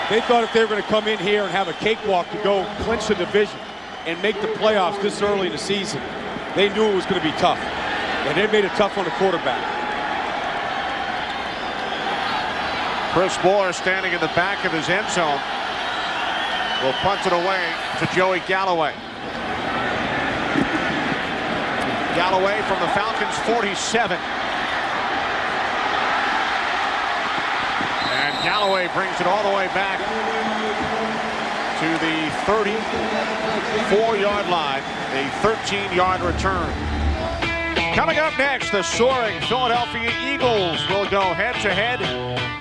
They thought if they were going to come in here and have a cakewalk to go clinch the division and make the playoffs this early in the season, they knew it was going to be tough. And they made it tough on the quarterback. Chris Moore standing in the back of his end zone. Will punt it away to Joey Galloway. Galloway from the Falcons 47. And Galloway brings it all the way back to the 34-yard line. A 13-yard return. Coming up next, the soaring Philadelphia Eagles will go head-to-head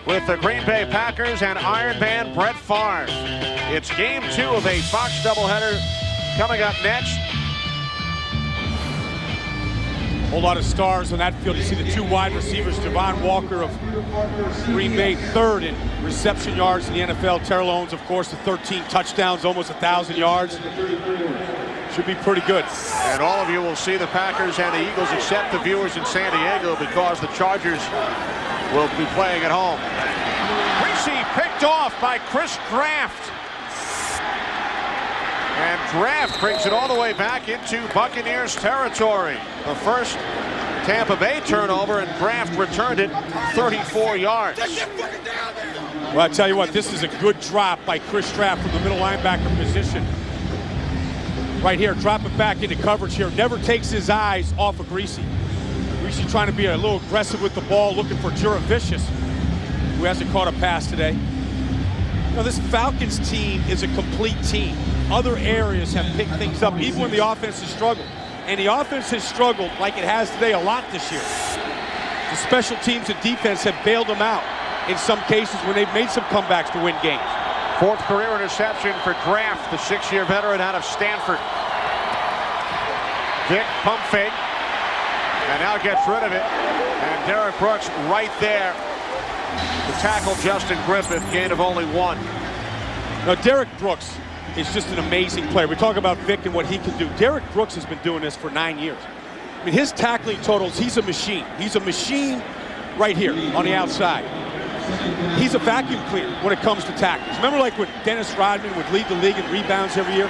with the Green Bay Packers and Iron Man Brett Favre. It's game 2 of a Fox doubleheader coming up next. A whole lot of stars on that field. You see the 2 wide receivers, Javon Walker of Green Bay, 3rd in reception yards in the NFL. Terrell Owens, of course, the 13 touchdowns, almost 1,000 yards. Should be pretty good. And all of you will see the Packers and the Eagles, except the viewers in San Diego, because the Chargers will be playing at home. Greasy picked off by Chris Draft. And Draft brings it all the way back into Buccaneers territory. The first Tampa Bay turnover, and Kraft returned it 34 yards. Well, I tell you what, this is a good drop by Chris Straff from the middle linebacker position. Right here, drop it back into coverage here. Never takes his eyes off of Greasy. Greasy trying to be a little aggressive with the ball, looking for Juravicius, who hasn't caught a pass today. You know, this Falcons team is a complete team. Other areas have picked things up, even when the offense has struggled. And the offense has struggled like it has today a lot this year. The special teams and defense have bailed them out in some cases when they've made some comebacks to win games. 4th career interception for Kraft, the 6-year veteran out of Stanford. Vick pump fake, and now gets rid of it. And Derek Brooks right there to tackle Justin Griffith, gain of only 1. Now, Derek Brooks is just an amazing player. We talk about Vick and what he can do. Derek Brooks has been doing this for 9 years. I mean, his tackling totals, he's a machine. He's a machine right here on the outside. He's a vacuum cleaner when it comes to tackles. Remember like when Dennis Rodman would lead the league in rebounds every year?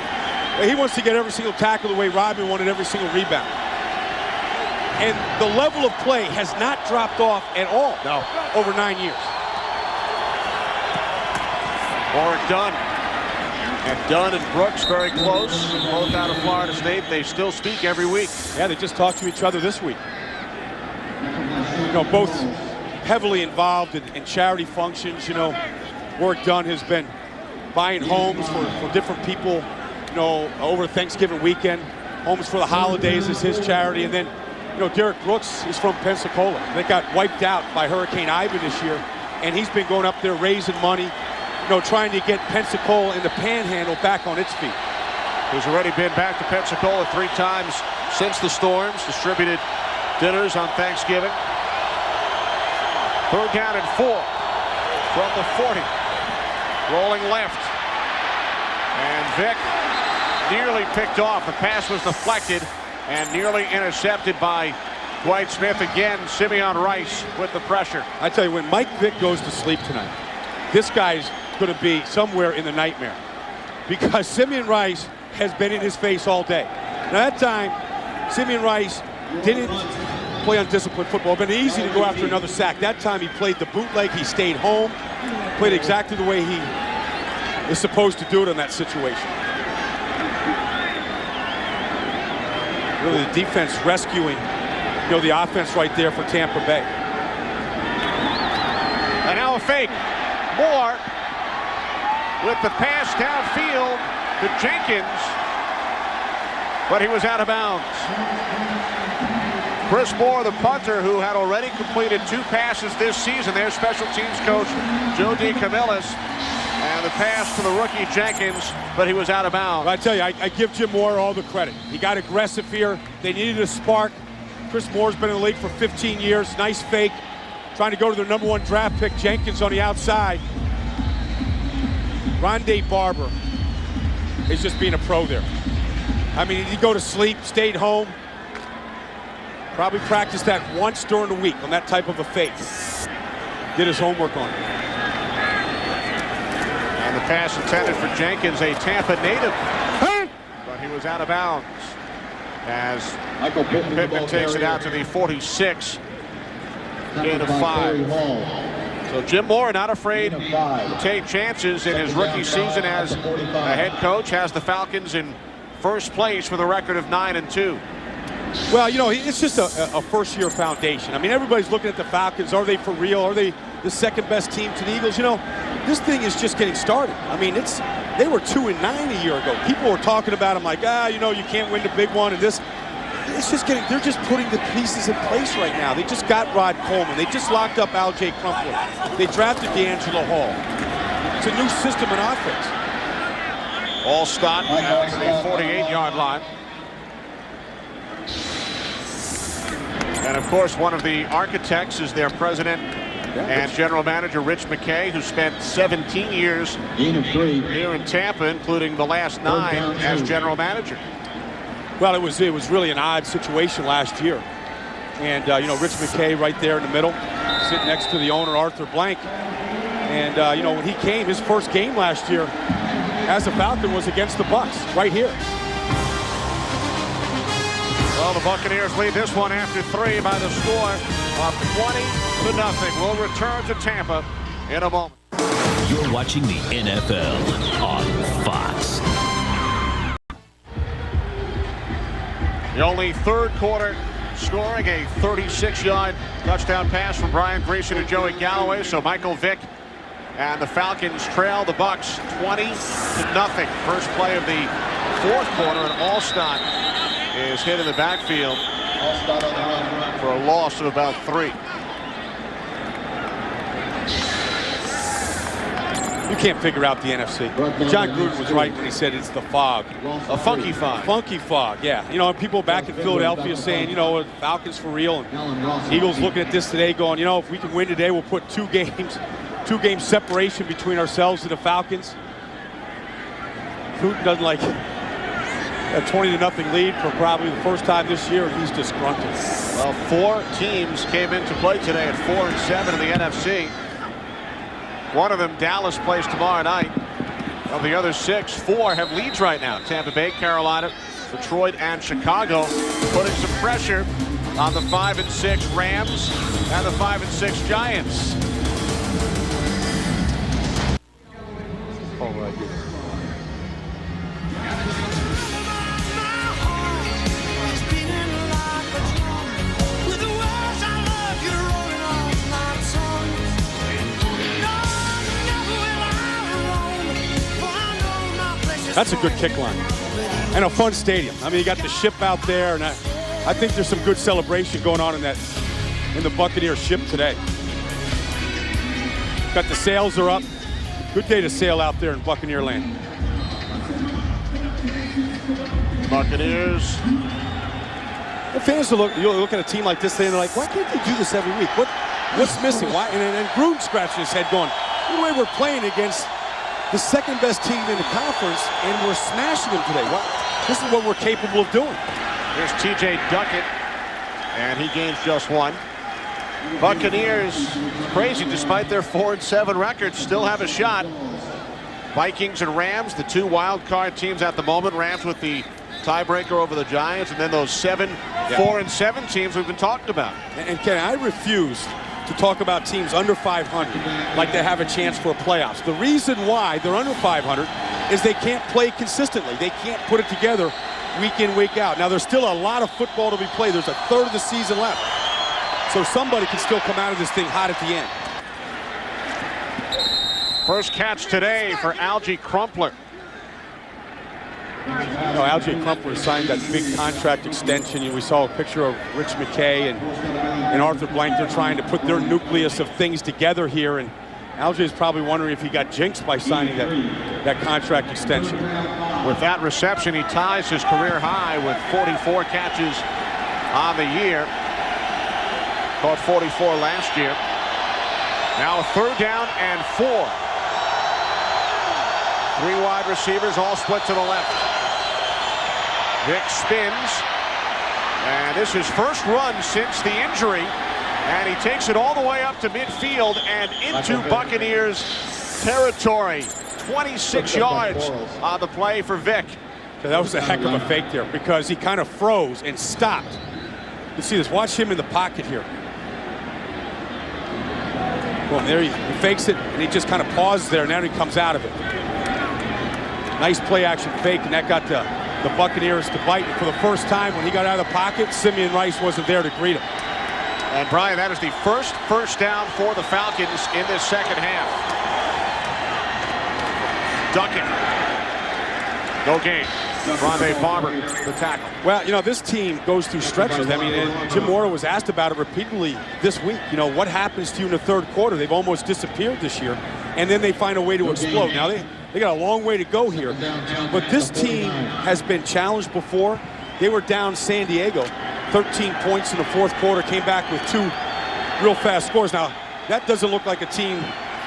He wants to get every single tackle the way Rodman wanted every single rebound. And the level of play has not dropped off at all over 9 years. Or done. And Dunn and Brooks very close, both out of Florida State. They still speak every week. Yeah, they just talked to each other this week. You know, both heavily involved in charity functions. You know, Warrick Dunn has been buying homes for different people, you know, over Thanksgiving weekend. Homes for the holidays is his charity. And then, you know, Derek Brooks is from Pensacola. They got wiped out by Hurricane Ivan this year, and he's been going up there raising money, you know, trying to get Pensacola and the Panhandle back on its feet. He's already been back to Pensacola 3 times since the storms, distributed dinners on Thanksgiving. 3rd down and 4 from the 40. Rolling left. And Vick nearly picked off. The pass was deflected and nearly intercepted by Dwight Smith again. Simeon Rice with the pressure. I tell you, when Mike Vick goes to sleep tonight, this guy's going to be somewhere in the nightmare, because Simeon Rice has been in his face all day. Now that time, Simeon Rice didn't play undisciplined football. It's been easy to go after another sack. That time he played the bootleg. He stayed home, played exactly the way he is supposed to do it in that situation. Really, the defense rescuing, you know, the offense right there for Tampa Bay. And now a fake. Moore with the pass downfield to Jenkins, but he was out of bounds. Chris Moore, the punter, who had already completed 2 passes this season. Their special teams coach, Joe DeCamillis, and the pass to the rookie Jenkins, but he was out of bounds. But I tell you, I give Jim Mora all the credit. He got aggressive here. They needed a spark. Chris Moore's been in the league for 15 years. Nice fake. Trying to go to their #1 draft pick, Jenkins, on the outside. Rondé Barber is just being a pro there. I mean, he'd go to sleep, stayed home. Probably practiced that once during the week on that type of a fake. Did his homework on it. And the pass intended for Jenkins, a Tampa native. But he was out of bounds as Pittman takes it out to the 46. Gain of 5. So Jim Mora not afraid to take chances in his rookie season as a head coach. Has the Falcons in first place with a record of 9-2. Well, you know, it's just a first-year foundation. I mean, everybody's looking at the Falcons. Are they for real? Are they the second-best team to the Eagles? You know, this thing is just getting started. I mean, they were 2-9 a year ago. People were talking about them like, you know, you can't win the big one. And this, it's just getting, they're just putting the pieces in place right now. They just got Rod Coleman. They just locked up Al-J Crumpler. They drafted D'Angelo Hall. It's a new system in offense. All stop at the 48-yard line. And of course, one of the architects is their president and general manager, Rich McKay, who spent 17 years here in Tampa, including the last 9 as general manager. Well, it was really an odd situation last year. And, you know, Rich McKay right there in the middle, sitting next to the owner, Arthur Blank. And, you know, when he came, his first game last year as a Falcon was against the Bucs right here. Well, the Buccaneers lead this one after 3 by the score of 20-0. We'll return to Tampa in a moment. You're watching the NFL on Fox. The only third quarter scoring, a 36-yard touchdown pass from Brian Greason to Joey Galloway. So Michael Vick and the Falcons trail the Bucs 20-0. First play of the fourth quarter, and Alstott is hit in the backfield for a loss of about 3. You can't figure out the NFC. John Gruden was right when he said it's the fog. A funky fog. Funky fog, yeah. You know, people back in Philadelphia saying, you know, Falcons for real. And Eagles looking at this today going, you know, if we can win today, we'll put 2 game separation between ourselves and the Falcons. Gruden doesn't like a 20-0 lead for probably the first time this year, and he's disgruntled. Well, 4 teams came into play today at 4-7 in the NFC. One of them, Dallas, plays tomorrow night. Of the other 6, 4 have leads right now. Tampa Bay, Carolina, Detroit, and Chicago, putting some pressure on the 5-6 Rams and the 5-6 Giants. Oh, my goodness. That's a good kick line and a fun stadium. I mean, you got the ship out there, and I think there's some good celebration going on in the Buccaneers ship today. Got the sails are up. Good day to sail out there in Buccaneer land. Buccaneers. The fans will look at a team like this and they're like, why can't they do this every week? What's missing? Why? And Gruden scratching his head going, the way we're playing against the second best team in the conference, and we're smashing them today. This is what we're capable of doing. Here's T.J. Duckett, and he gains just 1. Buccaneers, crazy, despite their 4-7 record, still have a shot. Vikings and Rams, the 2 wild card teams at the moment. Rams with the tiebreaker over the Giants, and then those 4-7 teams we've been talking about. And Ken, I refuse to talk about teams under 500 like they have a chance for playoffs. The reason why they're under 500 is they can't play consistently. They can't put it together week in, week out. Now, there's still a lot of football to be played. There's a third of the season left. So somebody can still come out of this thing hot at the end. First catch today for Algie Crumpler. You know, Algie Crumpler signed that big contract extension. We saw a picture of Rich McKay and Arthur Blank. They're trying to put their nucleus of things together here, and Algie is probably wondering if he got jinxed by signing that contract extension. With that reception, he ties his career high with 44 catches on the year. Caught 44 last year. Now a 3rd down and 4. 3 wide receivers, all split to the left. Vick spins, and this is his first run since the injury, and he takes it all the way up to midfield and into Buccaneers territory. 26 yards on the play for Vick. So that was a heck of a fake there, because he kind of froze and stopped. You see this, watch him in the pocket here. Well, there he fakes it, and he just kind of pauses there, and now he comes out of it. Nice play action fake, and that got the Buccaneers to bite. For the first time when he got out of the pocket, Simeon Rice wasn't there to greet him. And Brian, that is the first down for the Falcons in this second half. Duckett. No gain. Rondé Barber, the tackle. Well, you know, this team goes through stretches. I mean, Jim Mora was asked about it repeatedly this week. You know, what happens to you in the third quarter? They've almost disappeared this year, and then they find a way to explode. Now, they got a long way to go here, but this team has been challenged before. They were down San Diego, 13 points in the fourth quarter, came back with 2 real fast scores. Now, that doesn't look like a team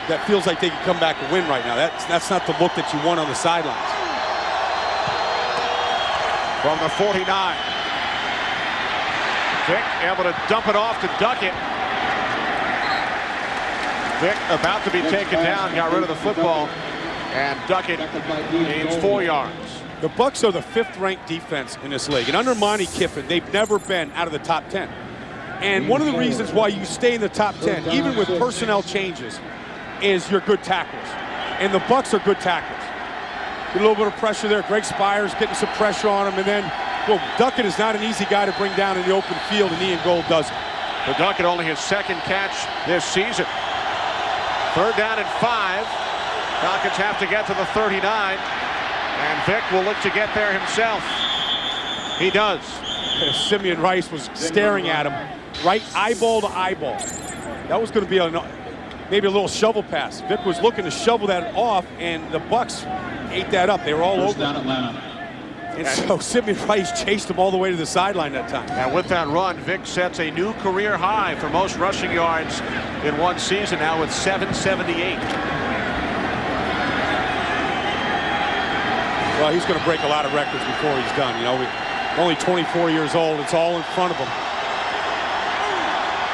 that feels like they can come back and win right now. That's not the look that you want on the sidelines. From the 49. Vick able to dump it off to Duckett. Vick about to be taken down, got rid of the football, and Duckett gains 4 yards. The Bucs are the 5th-ranked defense in this league. And under Monty Kiffin, they've never been out of the top 10. And one of the reasons why you stay in the top 10, even with personnel changes, is your good tackles. And the Bucs are good tackles. Get a little bit of pressure there. Greg Spires getting some pressure on him. And then, well, Duckett is not an easy guy to bring down in the open field, and Ian Gold does it. But Duckett only his 2nd catch this season. 3rd down and 5. Falcons have to get to the 39. And Vic will look to get there himself. He does. Simeon Rice was staring at him, right eyeball to eyeball. That was going to be maybe a little shovel pass. Vic was looking to shovel that off, and the Bucs ate that up. They were all over. And so Simeon Rice chased him all the way to the sideline that time. And with that run, Vic sets a new career high for most rushing yards in one season now with 778. Well, he's going to break a lot of records before he's done. You know, only 24 years old. It's all in front of him.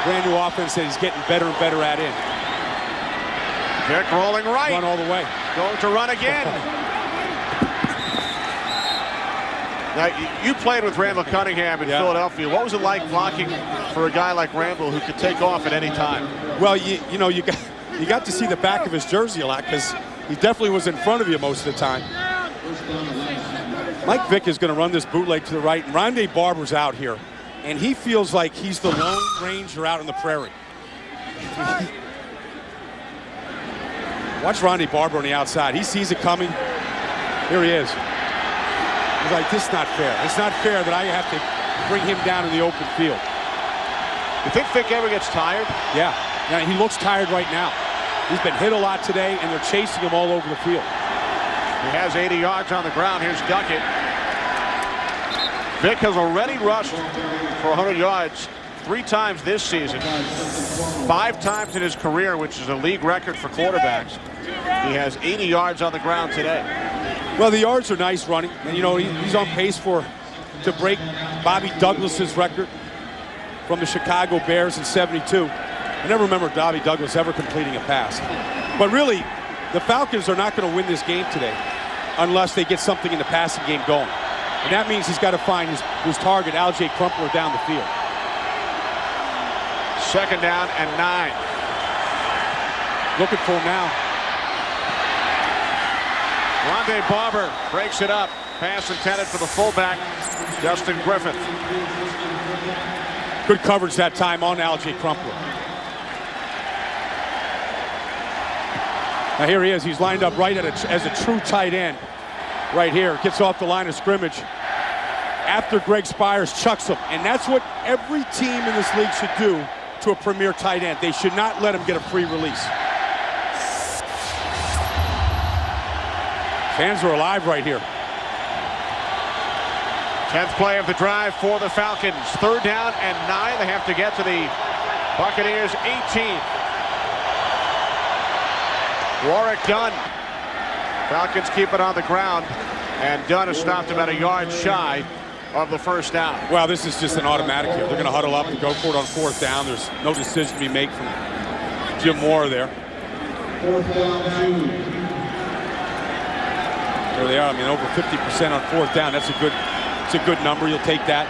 Brand new offense that he's getting better and better at in. Vic rolling right. Run all the way. Going to run again. Now, you played with Randall Cunningham in Philadelphia. What was it like blocking for a guy like Randall who could take off at any time? Well, you know, you got to see the back of his jersey a lot because he definitely was in front of you most of the time. Mike Vick is going to run this bootleg to the right, and Rondé Barber's out here, and he feels like he's the lone ranger out on the prairie. Watch Rondé Barber on the outside. He sees it coming. Here he is. He's like, this is not fair. It's not fair that I have to bring him down in the open field. You think Vick ever gets tired? Yeah. Now, he looks tired right now. He's been hit a lot today, and they're chasing him all over the field. He has 80 yards on the ground. Here's Duckett. Vick has already rushed for 100 yards 3 times this season, 5 times in his career, which is a league record for quarterbacks. He has 80 yards on the ground today. Well, the yards are nice running, and you know he's on pace to break Bobby Douglas's record from the Chicago Bears in '72. I never remember Bobby Douglas ever completing a pass. But really, the Falcons are not going to win this game today unless they get something in the passing game going. And that means he's got to find his target, Alge Crumpler, down the field. 2nd down and 9. Looking for him now. Rondé Barber breaks it up. Pass intended for the fullback, Justin Griffith. Good coverage that time on Alge Crumpler. Now here he is. He's lined up right as a true tight end. Right here. Gets off the line of scrimmage after Greg Spires chucks him. And that's what every team in this league should do to a premier tight end. They should not let him get a free release. Fans are alive right here. 10th play of the drive for the Falcons. 3rd down and 9. They have to get to the Buccaneers 18. Warwick Dunn. Falcons keep it on the ground, and Dunn has stopped about a yard shy of the 1st down. Well, this is just an automatic here. They're going to huddle up and go for it on 4th down. There's no decision to be made from Jim Mora there. 4th down, 2. There they are. I mean, over 50% on 4th down. It's a good number. You'll take that.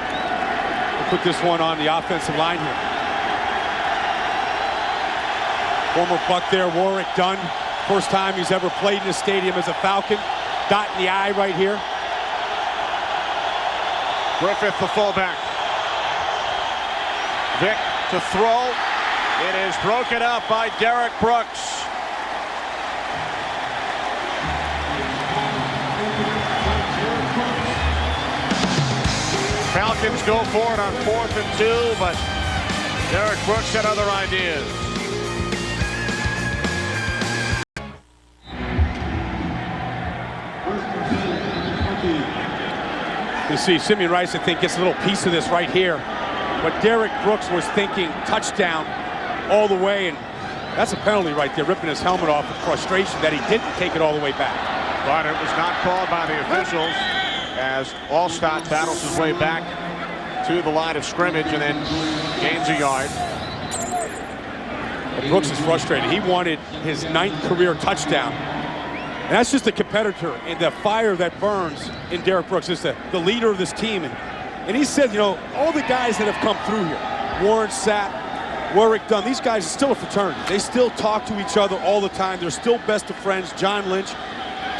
We'll put this one on the offensive line here. Former Buck there, Warwick Dunn. First time he's ever played in the stadium as a Falcon. Dot in the I right here. Griffith, the fullback. Vick to throw. It is broken up by Derek Brooks. Falcons go for it on 4th and 2, but Derek Brooks had other ideas. You see Simeon Rice, I think, gets a little piece of this right here. But Derek Brooks was thinking touchdown all the way, and that's a penalty right there, ripping his helmet off in frustration that he didn't take it all the way back. But it was not called by the officials as Allstott battles his way back to the line of scrimmage and then gains a yard. But Brooks is frustrated. He wanted his 9th career touchdown. And that's just the competitor and the fire that burns in Derek Brooks. Is the leader of this team. And he said, you know, all the guys that have come through here, Warren Sapp, Warwick Dunn, these guys are still a fraternity. They still talk to each other all the time. They're still best of friends. John Lynch,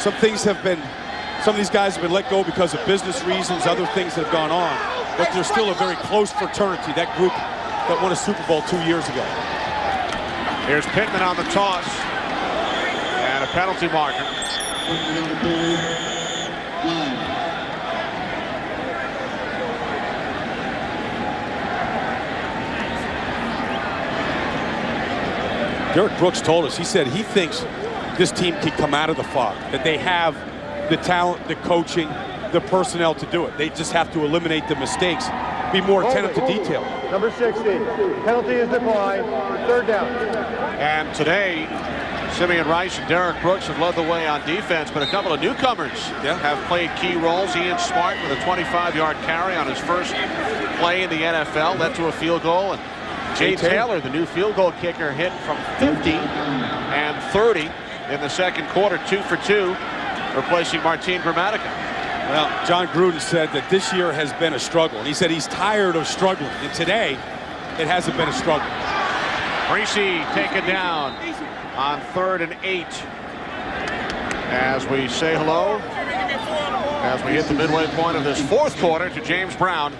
some of these guys have been let go because of business reasons, other things that have gone on. But they're still a very close fraternity, that group that won a Super Bowl 2 years ago. Here's Pittman on the toss. And a penalty marker. Derek Brooks told us, he said he thinks this team can come out of the fog, that they have the talent, the coaching, the personnel to do it. They just have to eliminate the mistakes, be more attentive to detail. Number 60, penalty is declined, 3rd down. And today, Simeon Rice and Derek Brooks have led the way on defense, but a couple of newcomers have played key roles. Ian Smart with a 25-yard carry on his first play in the NFL, led to a field goal. And Jay Taylor, the new field goal kicker, hit from 50 and 30 in the second quarter, 2 for 2, replacing Martin Gramatica. Well, John Gruden said that this year has been a struggle, and he said he's tired of struggling. And today, it hasn't been a struggle. Greasy taken down on 3rd and 8. As we say hello, as we hit the midway point of this fourth quarter, to James Brown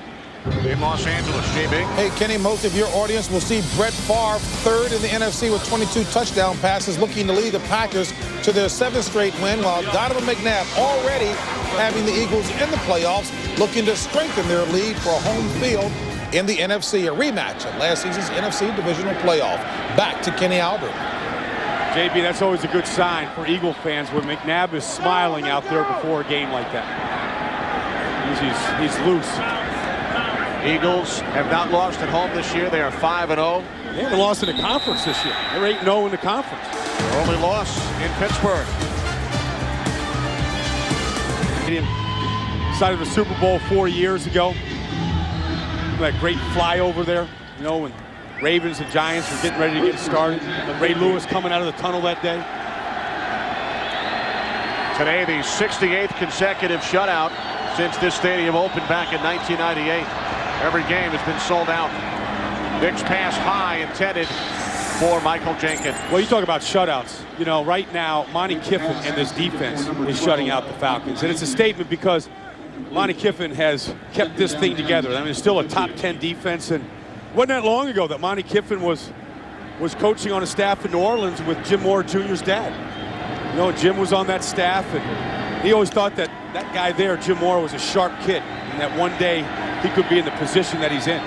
in Los Angeles. JB. Hey, Kenny, most of your audience will see Brett Favre 3rd in the NFC with 22 touchdown passes, looking to lead the Packers to their 7th straight win, while Donovan McNabb already having the Eagles in the playoffs, looking to strengthen their lead for a home field in the NFC, a rematch of last season's NFC divisional playoff. Back to Kenny Albert. JB, that's always a good sign for Eagle fans when McNabb is smiling out there before a game like that. He's loose. Eagles have not lost at home this year. They are 5-0. They haven't lost in the conference this year. They're 8-0 in the conference. Their only loss in Pittsburgh. Side of the Super Bowl 4 years ago. That great flyover there, you know, when Ravens and Giants were getting ready to get started. Ray Lewis coming out of the tunnel that day. Today, the 68th consecutive shutout since this stadium opened back in 1998. Every game has been sold out. Vick's pass high intended for Michael Jenkins. Well, you talk about shutouts. You know, right now, Monty Kiffin and this defense is shutting out the Falcons. And it's a statement because Monty Kiffin has kept this thing together. I mean, it's still a top 10 defense. And it wasn't that long ago that Monty Kiffin was coaching on a staff in New Orleans with Jim Mora Jr.'s dad. You know, Jim was on that staff, and he always thought that that guy there, Jim Mora, was a sharp kid, and that one day he could be in the position that he's in.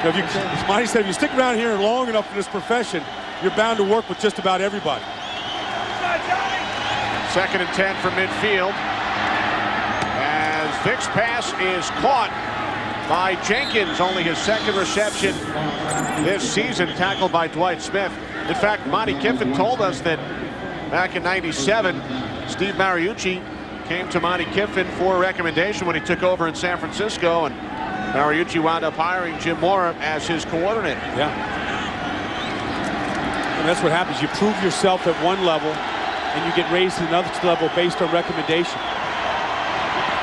You know, as Monty said, if you stick around here long enough in this profession, you're bound to work with just about everybody. 2nd and 10 from midfield. As Vick's pass is caught by Jenkins, only his 2nd reception this season, tackled by Dwight Smith. In fact, Monty Kiffin told us that back in '97, Steve Mariucci came to Monty Kiffin for a recommendation when he took over in San Francisco, and Mariucci wound up hiring Jim Mora as his coordinator. Yeah. And that's what happens. You prove yourself at one level, and you get raised to another level based on recommendation.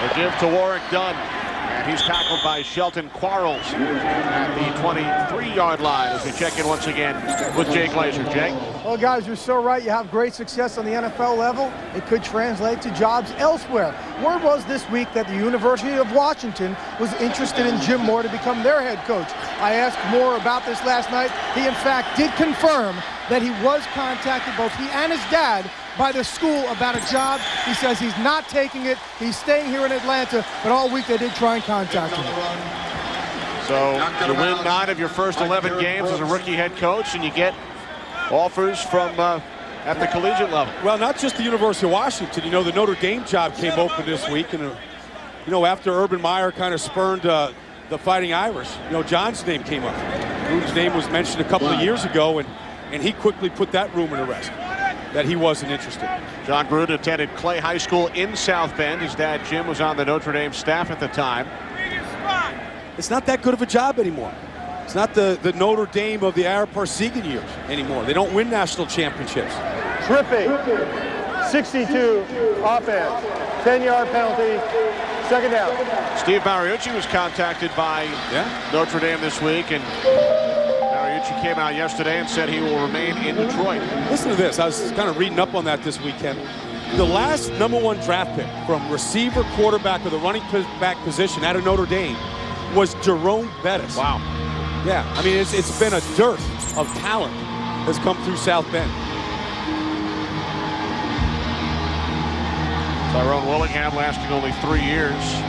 They give to Warwick Dunn, and he's tackled by Shelton Quarles at the 23-yard line as we check in once again with Jay Glazer. Jay? Well, guys, you're so right. You have great success on the NFL level. It could translate to jobs elsewhere. Word was this week that the University of Washington was interested in Jim Mora to become their head coach. I asked Mora about this last night. He, in fact, did confirm that he was contacted, both he and his dad, by the school about a job. He says he's not taking it. He's staying here in Atlanta, but all week they did try and contact him. So you win 9 of your first 11 games as a rookie head coach, and you get offers from at the collegiate level. Well, not just the University of Washington. You know, the Notre Dame job came open this week, and you know, after Urban Meyer kind of spurned the Fighting Irish, you know, John's name came up. Gruden's name was mentioned a couple of years ago, and he quickly put that rumor to rest, that he wasn't interested. John Gruden attended Clay High School in South Bend. His dad, Jim, was on the Notre Dame staff at the time. It's not that good of a job anymore. It's not the Notre Dame of the Ara Parsegan years anymore. They don't win national championships. Trippy, 62, offense. 10-yard penalty, second down. Steve Mariucci was contacted by Notre Dame this week, and Mariucci came out yesterday and said he will remain in Detroit. Listen to this. I was kind of reading up on that this weekend. The last #1 draft pick from receiver, quarterback, or the running back position out of Notre Dame was Jerome Bettis. Wow. Yeah, I mean, it's been a dearth of talent that's come through South Bend. Tyrone Willingham lasting only 3 years.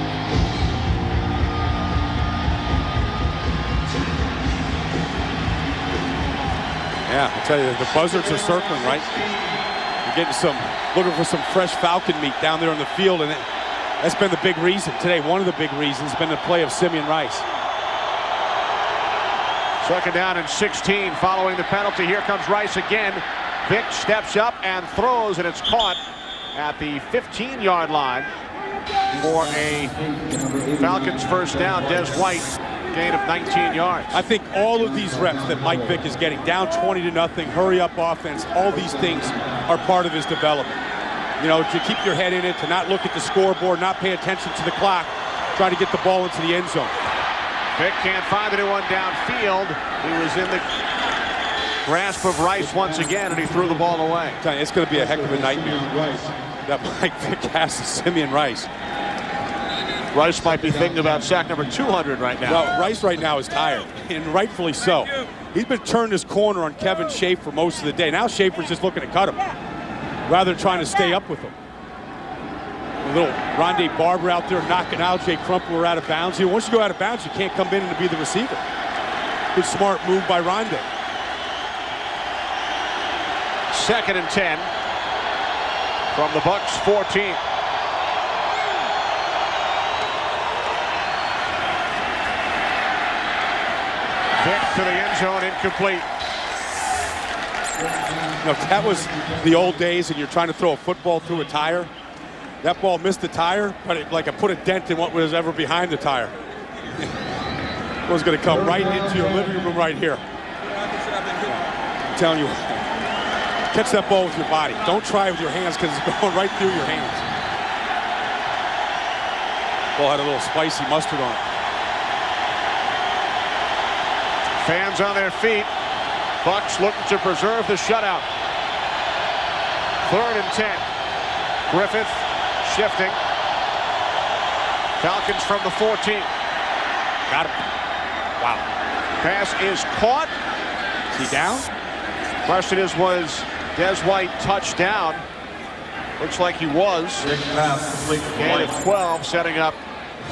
Yeah, I tell you, the buzzards are circling, right? You're getting looking for some fresh Falcon meat down there on the field, and that's been the big reason today. One of the big reasons has been the play of Simeon Rice. Second down and 16 following the penalty. Here comes Rice again. Vick steps up and throws, and it's caught at the 15-yard line for a Falcons first down. Des White, gain of 19 yards. I think all of these reps that Mike Vick is getting, down 20-0, hurry up offense, all these things are part of his development. You know, to keep your head in it, to not look at the scoreboard, not pay attention to the clock, try to get the ball into the end zone. Vick can't find anyone downfield. He was in the grasp of Rice once again, and he threw the ball away. It's going to be a heck of a nightmare that Mike Vick has to Simeon Rice. Rice might be thinking about sack number 200 right now. Well, Rice right now is tired, and rightfully so. He's been turning his corner on Kevin Schaefer most of the day. Now Schaefer's just looking to cut him, rather than trying to stay up with him. A little Rondé Barber out there knocking out Jay Crumpler out of bounds. Once you go out of bounds, you can't come in and be the receiver. Good smart move by Rondé. Second and 10 from the Bucs 14. Vick to the end zone, incomplete. No, that was the old days, and you're trying to throw a football through a tire. That ball missed the tire, but it put a dent in what was ever behind the tire. It was going to come right into your living room right here. I'm telling you, catch that ball with your body. Don't try it with your hands, because it's going right through your hands. Ball had a little spicy mustard on it. Fans on their feet. Bucs looking to preserve the shutout. Third and 10. Griffith shifting. Falcons from the 14. Got him. Wow. Pass is caught. Is he down? Question is, was Des White touched down? Looks like he was. Gain of 12, setting up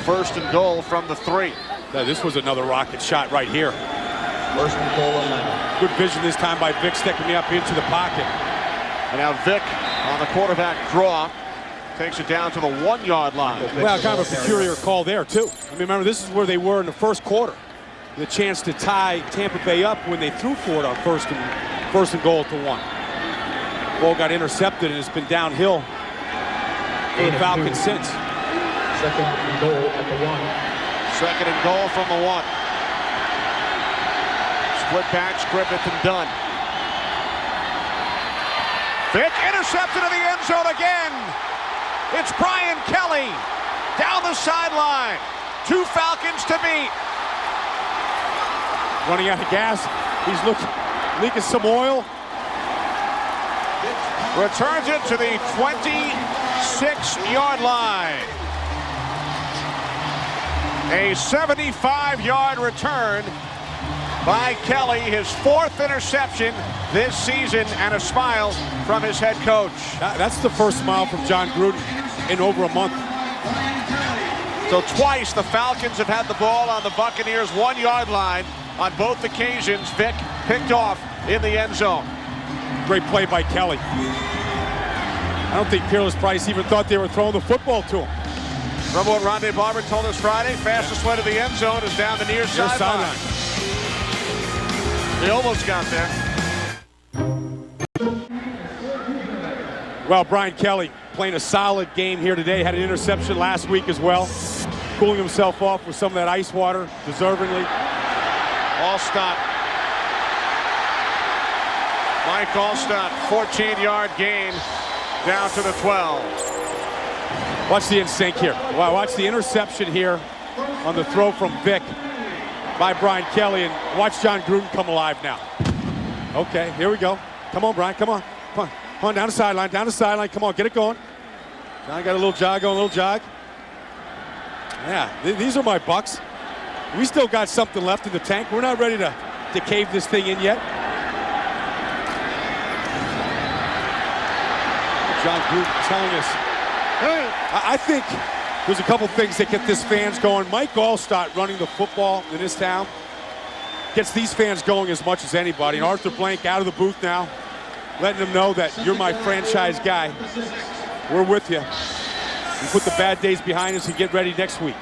first and goal from the 3. No, this was another rocket shot right here. First and goal on that. Good vision this time by Vick, sticking me up into the pocket. And now Vick on the quarterback draw takes it down to the 1-yard line. Well, kind of a peculiar call there, too. I mean, remember, this is where they were in the first quarter. The chance to tie Tampa Bay up when they threw for it on first and goal to 1. Ball got intercepted, and it's been downhill for the Falcons since. Second and goal at the 1. Second and goal from the 1. Split backs, Griffith and Dunn. Vick intercepted in the end zone again. It's Brian Kelly down the sideline. 2 Falcons to beat. Running out of gas. He's leaking some oil. Returns it to the 26-yard line. A 75-yard return by Kelly, his 4th interception this season, and a smile from his head coach. That's the first smile from John Gruden in over a month. So twice the Falcons have had the ball on the Buccaneers' 1-yard line. On both occasions, Vick picked off in the end zone. Great play by Kelly. I don't think Peerless Price even thought they were throwing the football to him. Remember what Rondé Barber told us Friday? Fastest way to the end zone is down the near sideline. They almost got there. Well, Brian Kelly playing a solid game here today. Had an interception last week as well. Cooling himself off with some of that ice water, deservingly. Allstott. Mike Allstott, 14-yard gain down to the 12. Watch the in sync here. Wow, watch the interception here on the throw from Vic by Brian Kelly, and watch John Gruden come alive now. Okay, here we go. Come on, Brian, come on. Come on, down the sideline, Come on, get it going. John got a little jog going, a little jog. Yeah, these are my Bucs. We still got something left in the tank. We're not ready to cave this thing in yet. John Gruden telling us. I think there's a couple things that get this fans going. Mike Allstott running the football in this town gets these fans going as much as anybody. And Arthur Blank out of the booth now, letting them know that you're my franchise guy. We're with you. We put the bad days behind us and get ready next week.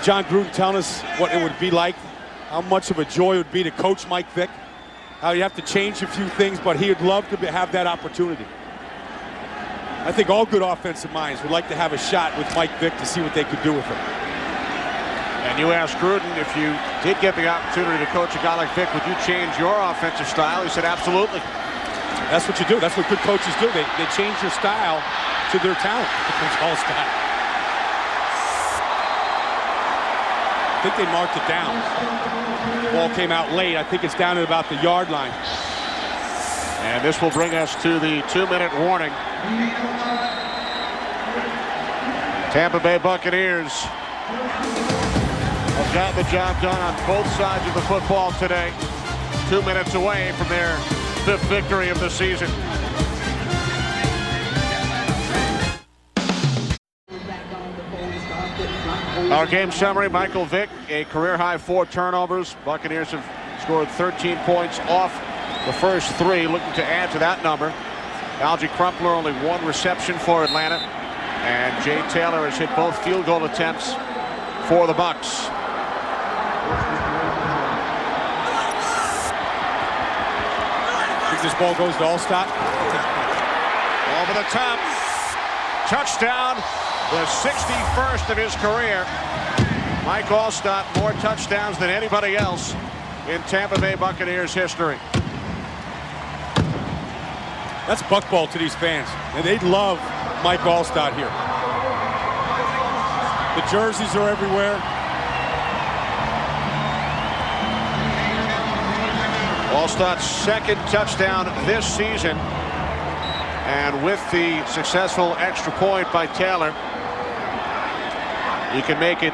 John Gruden telling us what it would be like, how much of a joy it would be to coach Mike Vick, how you have to change a few things, but he would love to have that opportunity. I think all good offensive minds would like to have a shot with Mike Vick to see what they could do with him. And you asked Gruden if you did get the opportunity to coach a guy like Vick, would you change your offensive style? He said absolutely. That's what you do. That's what good coaches do. They change your style to their talent. It's all style. I think they marked it down. Ball came out late. I think it's down at about the yard line. And this will bring us to the 2-minute warning. Tampa Bay Buccaneers have got the job done on both sides of the football today. 2 minutes away from their 5th victory of the season. Our game summary: Michael Vick, a career-high 4 turnovers. Buccaneers have scored 13 points off the first 3, looking to add to that number. Algie Crumpler only 1 reception for Atlanta, and Jay Taylor has hit both field goal attempts for the Bucs. Think this ball goes to Allstott? Over the top, touchdown, the 61st of his career. Mike Allstott, more touchdowns than anybody else in Tampa Bay Buccaneers history. That's buckball to these fans, and they love Mike Allstott here. The jerseys are everywhere. Allstott's 2nd touchdown this season, and with the successful extra point by Taylor, he can make it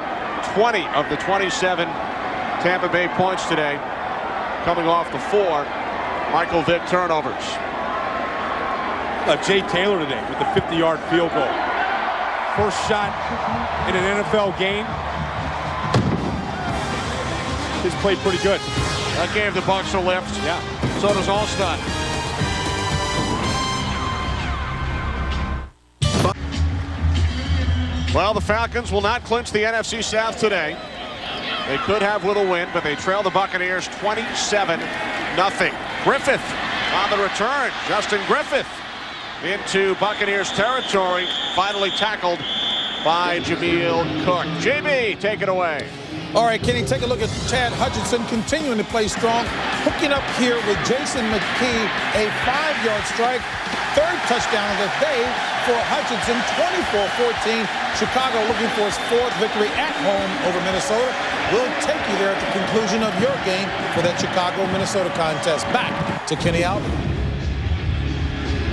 20 of the 27 Tampa Bay points today, coming off the 4 Michael Vick turnovers. Jay Taylor today with the 50-yard field goal. First shot in an NFL game. He's played pretty good. That gave the Bucs a lift. Yeah. So does Allstott. Well, the Falcons will not clinch the NFC South today. They could have with a win, but they trail the Buccaneers 27-0. Griffith on the return. Justin Griffith into Buccaneers territory, finally tackled by Jameel Cook. JB, take it away. All right, Kenny, take a look at Chad Hutchinson continuing to play strong, hooking up here with Jason McKee, a 5-yard strike, 3rd touchdown of the day for Hutchinson, 24-14. Chicago looking for his 4th victory at home over Minnesota. We'll take you there at the conclusion of your game for that Chicago-Minnesota contest. Back to Kenny Albert.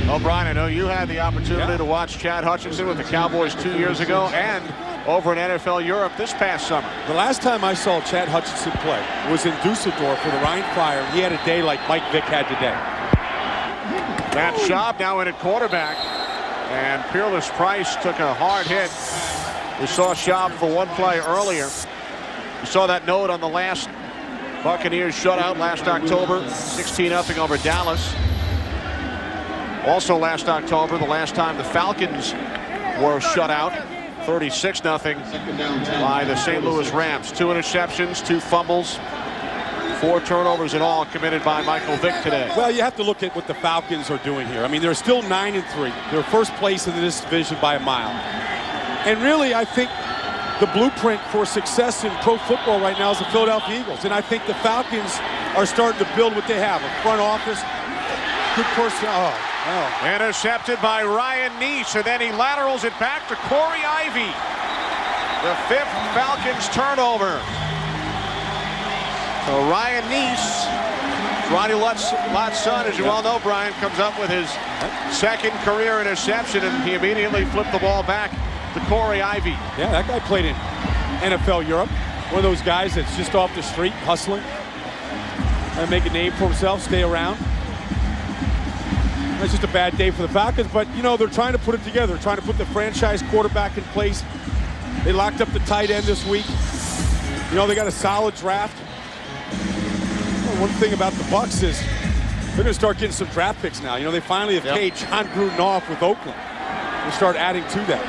Well, Brian, I know you had the opportunity to watch Chad Hutchinson with the Cowboys 2 years ago and over in NFL Europe this past summer. The last time I saw Chad Hutchinson play was in Dusseldorf for the Rhein Fire. He had a day like Mike Vick had today. Matt Schaub now in at quarterback, and Peerless Price took a hard hit. We saw Schaub for one play earlier. We saw that note on the last Buccaneers shutout last October, 16-0 over Dallas. Also last October, the last time the Falcons were shut out, 36-0 by the St. Louis Rams. 2 interceptions, 2 fumbles, 4 turnovers in all committed by Michael Vick today. Well, you have to look at what the Falcons are doing here. I mean, they're still 9-3. They're first place in this division by a mile. And really, I think the blueprint for success in pro football right now is the Philadelphia Eagles. And I think the Falcons are starting to build what they have. A front office, good personnel. Oh, Oh. Intercepted by Ryan Neese, and then he laterals it back to Corey Ivy. The 5th Falcons turnover. So Ryan Neese, Ronnie Lott's son, as you well know, Brian, comes up with his 2nd career interception, and he immediately flipped the ball back to Corey Ivy. Yeah, that guy played in NFL Europe. One of those guys that's just off the street, hustling. And make a name for himself, stay around. It's just a bad day for the Falcons, but, you know, they're trying to put it together. They're trying to put the franchise quarterback in place. They locked up the tight end this week. You know, they got a solid draft. Well, one thing about the Bucs is they're going to start getting some draft picks now. You know, they finally have paid John Gruden off with Oakland. They start adding to that.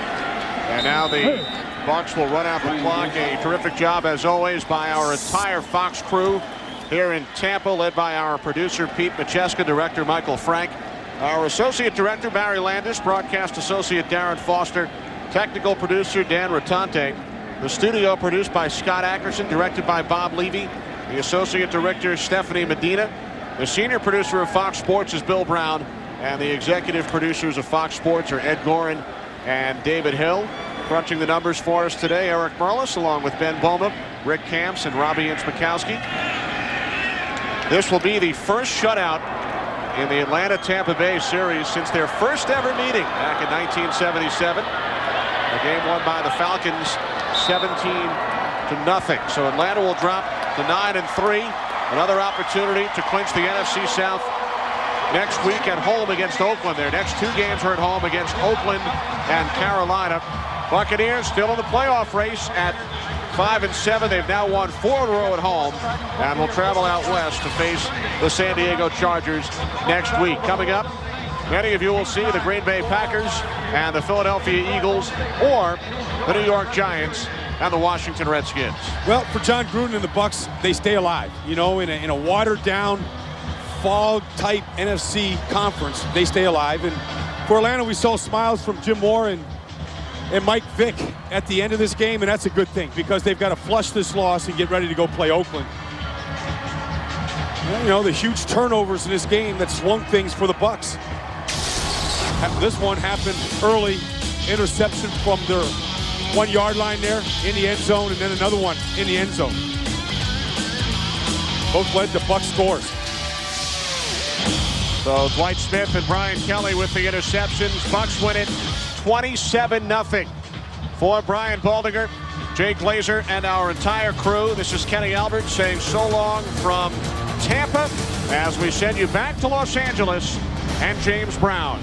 And now the Bucs will run out the clock. A terrific job, as always, by our entire Fox crew here in Tampa, led by our producer, Pete Macheska, director Michael Frank, our associate director, Barry Landis, broadcast associate, Darren Foster, technical producer, Dan Rotante. The studio produced by Scott Ackerson, directed by Bob Levy. The associate director, Stephanie Medina. The senior producer of Fox Sports is Bill Brown. And the executive producers of Fox Sports are Ed Gorin and David Hill. Crunching the numbers for us today, Eric Merlis, along with Ben Boma, Rick Camps, and Robbie Ince-Mikowski. This will be the first shutout in the Atlanta-Tampa Bay series since their first ever meeting back in 1977. A game won by the Falcons 17-0. So Atlanta will drop to 9-3. Another opportunity to clinch the NFC South next week at home against Oakland. Their next 2 games are at home against Oakland and Carolina. Buccaneers still in the playoff race at 5-7. They've now won 4 in a row at home and will travel out west to face the San Diego Chargers next week. Coming up, many of you will see the Green Bay Packers and the Philadelphia Eagles, or the New York Giants and the Washington Redskins. Well, for John Gruden and the Bucs, they stay alive. You know, in a watered-down, fog-type NFC conference, they stay alive. And for Atlanta, we saw smiles from Jim Mora and Mike Vick at the end of this game, and that's a good thing because they've got to flush this loss and get ready to go play Oakland. You know, the huge turnovers in this game that swung things for the Bucs. This one happened early, interception from their 1-yard line there in the end zone, and then another one in the end zone. Both led to Bucs scores. So Dwight Smith and Brian Kelly with the interceptions. Bucs win it 27-0. For Brian Baldinger, Jake Glazer, and our entire crew, this is Kenny Albert saying so long from Tampa as we send you back to Los Angeles and James Brown.